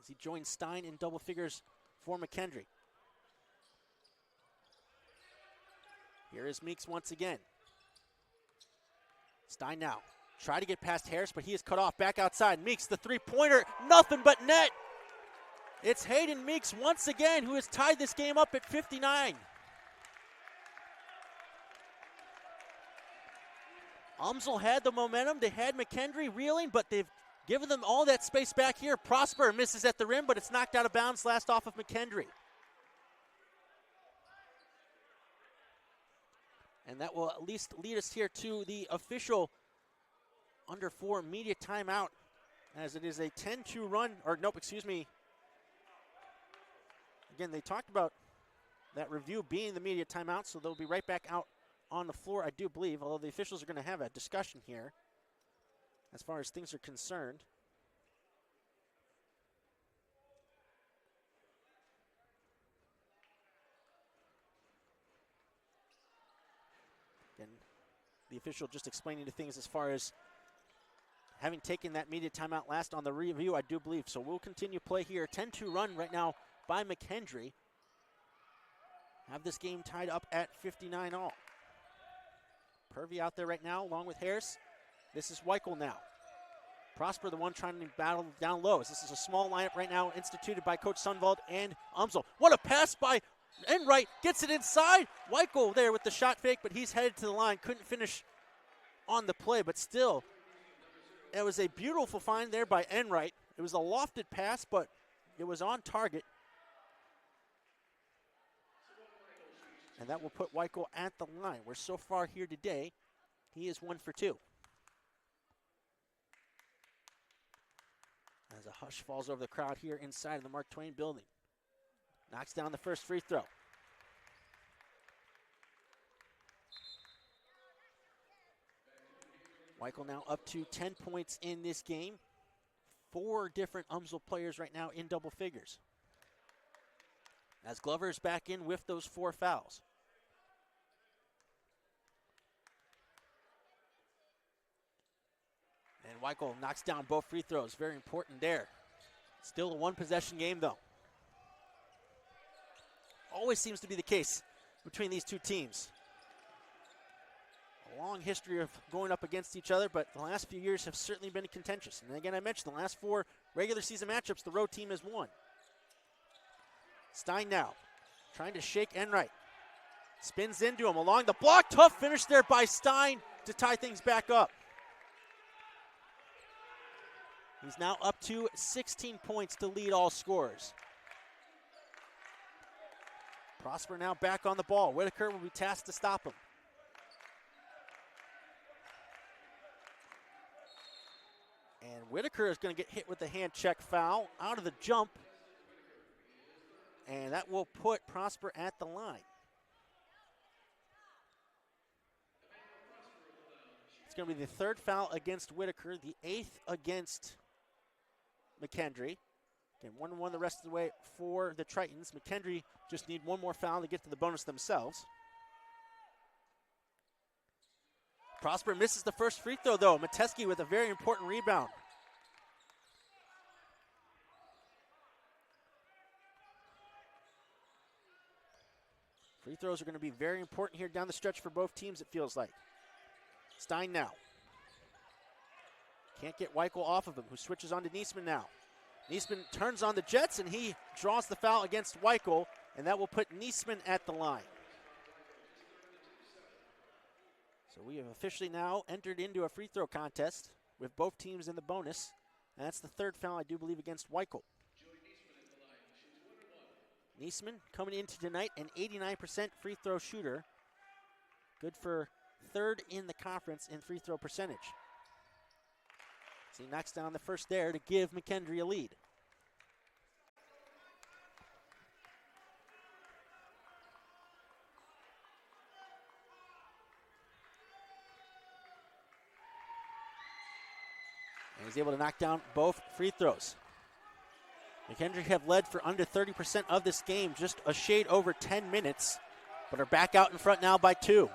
As he joins Stein in double figures for McKendree. Here is Meeks once again. Stein now. Try to get past Harris, but he is cut off. Back outside. Meeks, the three-pointer. Nothing but net. It's Hayden Meeks once again who has tied this game up at 59. UMSL had the momentum. They had McKendree reeling, but they've given them all that space back here. Prosper misses at the rim, but it's knocked out of bounds last off of McKendree. And that will at least lead us here to the official under 4 media timeout, as it is a 10-2 run, or nope, excuse me. Again, they talked about that review being the media timeout, so they'll be right back out on the floor, I do believe, although the officials are going to have a discussion here as far as things are concerned. Again, the official just explaining the things as far as having taken that media timeout last on the review, I do believe. So we'll continue play here. 10-2 run right now by McKendree. Have this game tied up at 59 all. Purvey out there right now along with Harris. This is Weichel now. Prosper the one trying to battle down low. This is a small lineup right now instituted by Coach Sundvald and UMSL. What a pass by Enright. Gets it inside. Weichel there with the shot fake, but he's headed to the line. Couldn't finish on the play, but still, it was a beautiful find there by Enright. It was a lofted pass, but it was on target. And that will put Weichel at the line, where so far here today, he is 1 for 2. As a hush falls over the crowd here inside of the Mark Twain building. Knocks down the first free throw. Weichel now up to 10 points in this game. 4 different UMSL players right now in double figures. As Glover's back in with those 4 fouls. And Weichel knocks down both free throws. Very important there. Still a one-possession game, though. Always seems to be the case between these two teams. A long history of going up against each other, but the last few years have certainly been contentious. And again, I mentioned the last 4 regular season matchups, the road team has won. Stein now trying to shake Enright. Spins into him along the block. Tough finish there by Stein to tie things back up. He's now up to 16 points to lead all scorers. Prosper now back on the ball. Whitaker will be tasked to stop him. And Whitaker is going to get hit with the hand check foul out of the jump. And that will put Prosper at the line. It's going to be the 3rd foul against Whitaker, the 8th against McKendree. Again, 1-1 the rest of the way for the Tritons. McKendree just need 1 more foul to get to the bonus themselves. Prosper misses the first free throw, though. Mateski with a very important rebound. Free throws are going to be very important here down the stretch for both teams, it feels like. Stein now. Can't get Weichel off of him, who switches on to Niesman now. Niesman turns on the Jets, and he draws the foul against Weichel, and that will put Niesman at the line. So we have officially now entered into a free throw contest with both teams in the bonus. And that's the third foul, I do believe, against Weichel. Niesman coming into tonight, an 89% free throw shooter. Good for third in the conference in free throw percentage. So he knocks down the first there to give McKendree a lead. And he's able to knock down both free throws. McKendree have led for under 30% of this game, just a shade over 10 minutes, but are back out in front now by 2.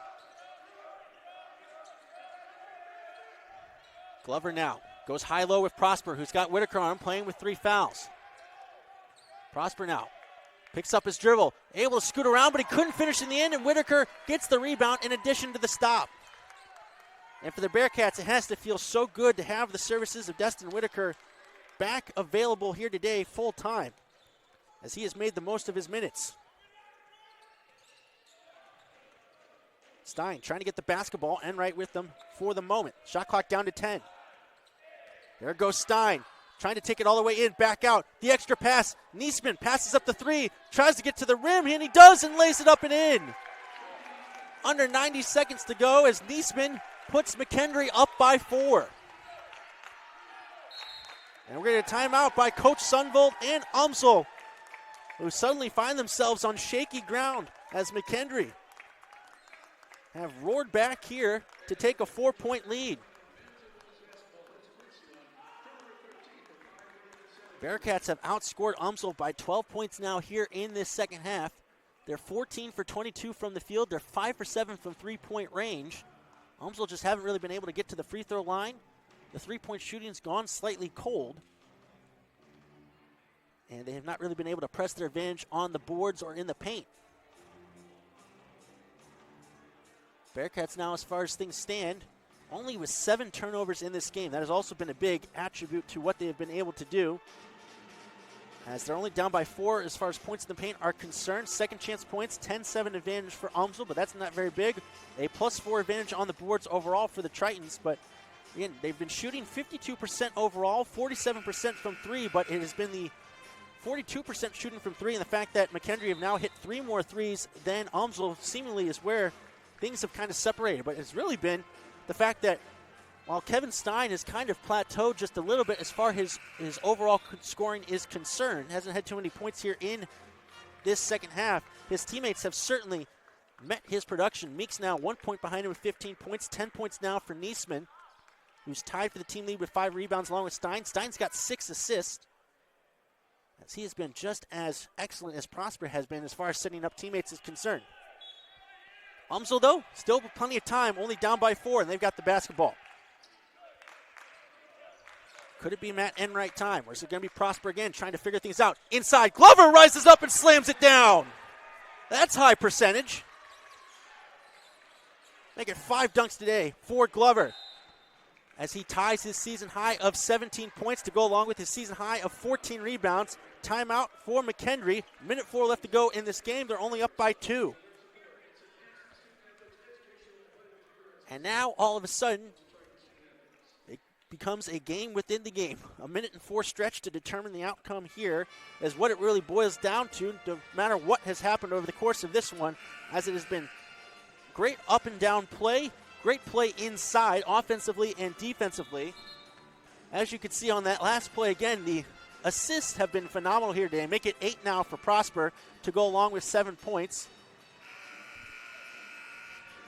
Glover now goes high-low with Prosper, who's got Whitaker on him, playing with 3 fouls. Prosper now picks up his dribble, able to scoot around, but he couldn't finish in the end, and Whitaker gets the rebound in addition to the stop. And for the Bearcats, it has to feel so good to have the services of Destin Whitaker back available here today full time, as he has made the most of his minutes. Stein trying to get the basketball and right with them for the moment. Shot clock down to 10. There goes Stein, trying to take it all the way in, back out. The extra pass, Niesman passes up the 3, tries to get to the rim, and he does, and lays it up and in. Under 90 seconds to go as Niesman puts McKendree up by 4. And we're going to timeout by Coach Sunvold and UMSL, who suddenly find themselves on shaky ground as McKendree have roared back here to take a 4-point lead. Bearcats have outscored UMSL by 12 points now here in this second half. They're 14 for 22 from the field. They're 5 for 7 from three-point range. UMSL just haven't really been able to get to the free throw line. The three-point shooting's gone slightly cold. And they have not really been able to press their advantage on the boards or in the paint. Bearcats now, as far as things stand, only with 7 turnovers in this game. That has also been a big attribute to what they have been able to do, as they're only down by 4 as far as points in the paint are concerned. Second chance points, 10-7 advantage for UMSL, but that's not very big. A +4 advantage on the boards overall for the Tritons, but again, they've been shooting 52% overall, 47% from 3, but it has been the 42% shooting from 3, and the fact that McKendree have now hit 3 more threes than UMSL seemingly is where things have kind of separated. But it's really been the fact that while Kevin Stein has kind of plateaued just a little bit as far as his overall scoring is concerned, hasn't had too many points here in this second half, his teammates have certainly met his production. Meeks now 1 point behind him with 15 points, 10 points now for Niesman, who's tied for the team lead with 5 rebounds along with Stein. Stein's got 6 assists, as he has been just as excellent as Prosper has been as far as setting up teammates is concerned. UMSL, though, still with plenty of time, only down by 4, and they've got the basketball. Could it be Matt Enright time, or is it going to be Prosper again trying to figure things out? Inside, Glover rises up and slams it down. That's high percentage. Make it 5 dunks today for Glover, as he ties his season high of 17 points to go along with his season high of 14 rebounds. Timeout for McKendree. Minute 4 left to go in this game. They're only up by 2. And now, all of a sudden, it becomes a game within the game. A minute and 4 stretch to determine the outcome here is what it really boils down to, no matter what has happened over the course of this one, as it has been great up and down play, great play inside, offensively and defensively. As you can see on that last play, again, the assists have been phenomenal here today. Make it 8 now for Prosper to go along with 7 points.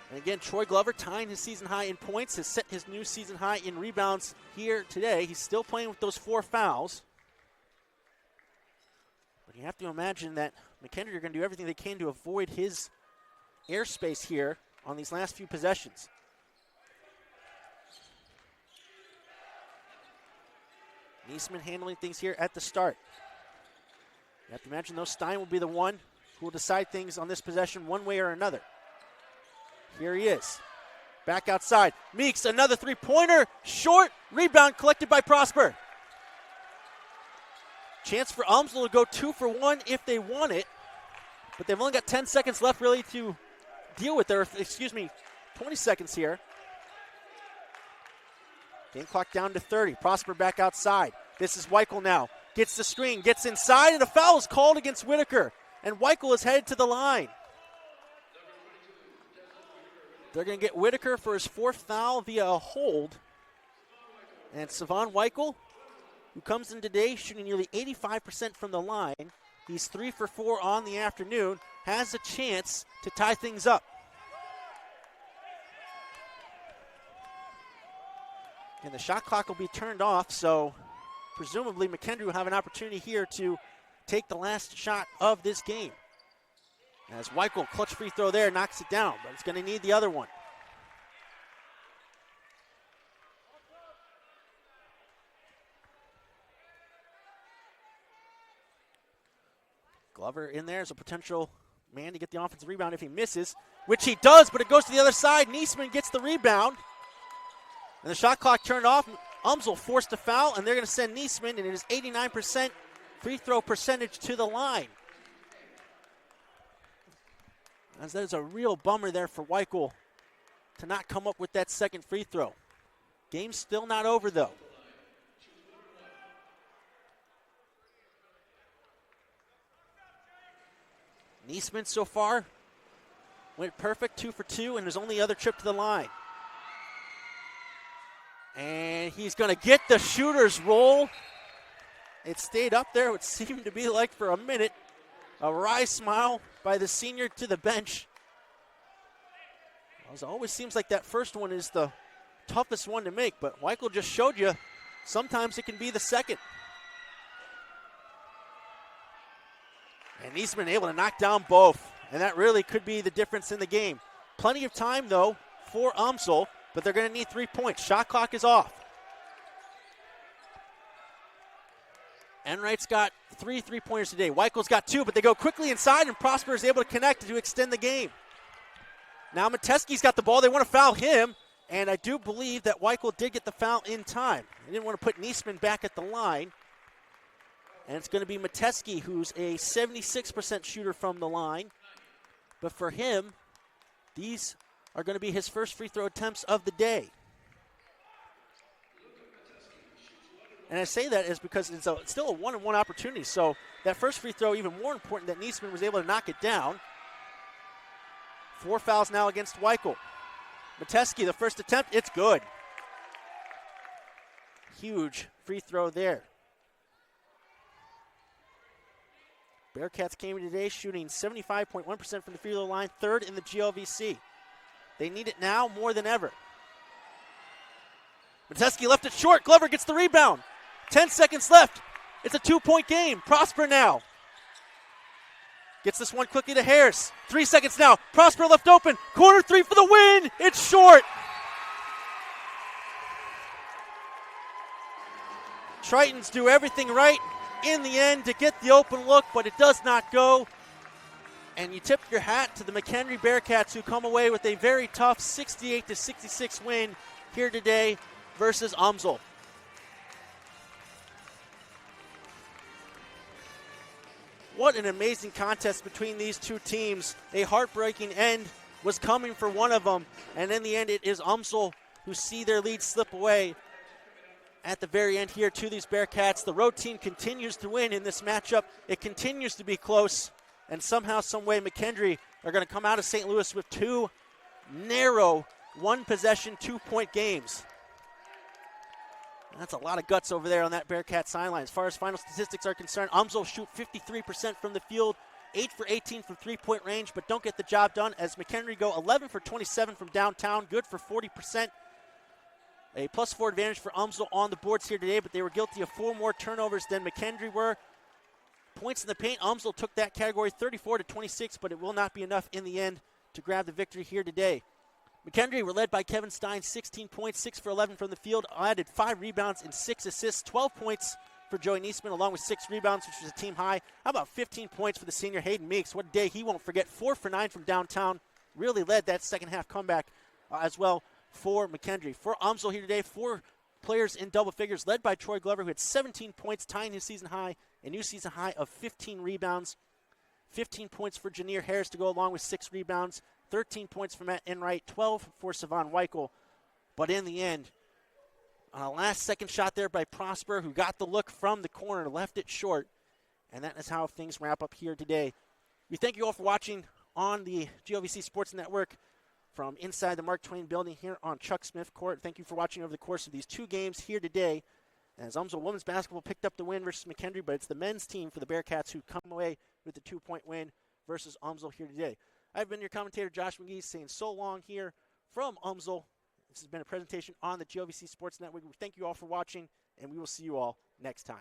And again, Troy Glover tying his season high in points, has set his new season high in rebounds here today. He's still playing with those 4 fouls. But you have to imagine that McKendree are going to do everything they can to avoid his airspace here on these last few possessions. Niesman handling things here at the start. You have to imagine, though, Stein will be the one who will decide things on this possession one way or another. Here he is. Back outside. Meeks, another three-pointer. Short. Rebound collected by Prosper. Chance for UMSL to go 2 for 1 if they want it. But they've only got 10 seconds left really to deal with their, 20 seconds here. Game clock down to 30. Prosper back outside. This is Weichel now. Gets the screen, gets inside, and a foul is called against Whitaker. And Weichel is headed to the line. They're going to get Whitaker for his fourth foul via a hold. And Savon Weichel, who comes in today shooting nearly 85% from the line. He's 3 for 4 on the afternoon, has a chance to tie things up. And the shot clock will be turned off, so presumably McKendree will have an opportunity here to take the last shot of this game. As Weichel, clutch free throw there, knocks it down, but it's going to need the other one. Glover in there as a potential man to get the offensive rebound if he misses, which he does, but it goes to the other side. Niesman gets the rebound. And the shot clock turned off. UMSL forced a foul, and they're going to send Niesman, and it is 89% free throw percentage to the line. As there's a real bummer there for Weichel to not come up with that second free throw. Game's still not over, though. Niesman so far went perfect, 2 for 2, and his only other trip to the line. And he's going to get the shooter's roll. It stayed up there, it seemed to be like for a minute. A wry smile by the senior to the bench. Well, it always seems like that first one is the toughest one to make, but Weichel just showed you sometimes it can be the second. And Niesman able to knock down both, and that really could be the difference in the game. Plenty of time, though, for UMSL, but they're going to need 3 points. Shot clock is off. Enright's got 3 3-pointers today. Weichel's got 2, but they go quickly inside, and Prosper is able to connect to extend the game. Now Metesky's got the ball. They want to foul him, and I do believe that Weichel did get the foul in time. They didn't want to put Niesman back at the line. And it's going to be Metesky, who's a 76% shooter from the line. But for him, these are going to be his first free throw attempts of the day. And I say that is because it's still a 1-on-1 opportunity. So that first free throw, even more important that Niesman was able to knock it down. 4 fouls now against Weichel. Metesky, the first attempt, it's good. Huge free throw there. Bearcats came in today shooting 75.1% from the free throw line, 3rd in the GLVC. They need it now more than ever. Metesky left it short. Glover gets the rebound. 10 seconds left. It's a 2-point game. Prosper now. Gets this one quickly to Harris. 3 seconds now. Prosper left open. Corner 3 for the win. It's short. Tritons do everything right in the end to get the open look, but it does not go. And you tip your hat to the McKendree Bearcats, who come away with a very tough 68-66 win here today versus UMSL. What an amazing contest between these two teams. A heartbreaking end was coming for one of them, and in the end it is UMSL who see their lead slip away at the very end here to these Bearcats. The road team continues to win in this matchup. It continues to be close, and somehow, someway, McKendree are going to come out of St. Louis with 2 narrow one-possession, 2-point games. That's a lot of guts over there on that Bearcat sideline. As far as final statistics are concerned, UMSL shoot 53% from the field, 8 for 18 from three-point range, but don't get the job done as McKendree go 11 for 27 from downtown, good for 40%. A +4 advantage for UMSL on the boards here today, but they were guilty of 4 more turnovers than McKendree were. Points in the paint, UMSL took that category 34-26, but it will not be enough in the end to grab the victory here today. McKendree were led by Kevin Stein, 16 points, 6 for 11 from the field, added 5 rebounds and 6 assists, 12 points for Joey Niesman, along with 6 rebounds, which was a team high. How about 15 points for the senior Hayden Meeks? What a day he won't forget. 4 for 9 from downtown. Really led that second half comeback as well for McKendree. For UMSL here today, 4 players in double figures, led by Troy Glover, who had 17 points, tying his season high, a new season high of 15 rebounds. 15 points for Janier Harris to go along with 6 rebounds. 13 points for Matt Enright, 12 for Savon Weichel. But in the end, on a last-second shot there by Prosper, who got the look from the corner, left it short. And that is how things wrap up here today. We thank you all for watching on the GOVC Sports Network from inside the Mark Twain building here on Chuck Smith Court. Thank you for watching over the course of these 2 games here today, as UMSL women's basketball picked up the win versus McKendree, but it's the men's team for the Bearcats who come away with the 2-point win versus UMSL here today. I've been your commentator, Josh McGee, saying so long here from UMSL. This has been a presentation on the GOVC Sports Network. We thank you all for watching, and we will see you all next time.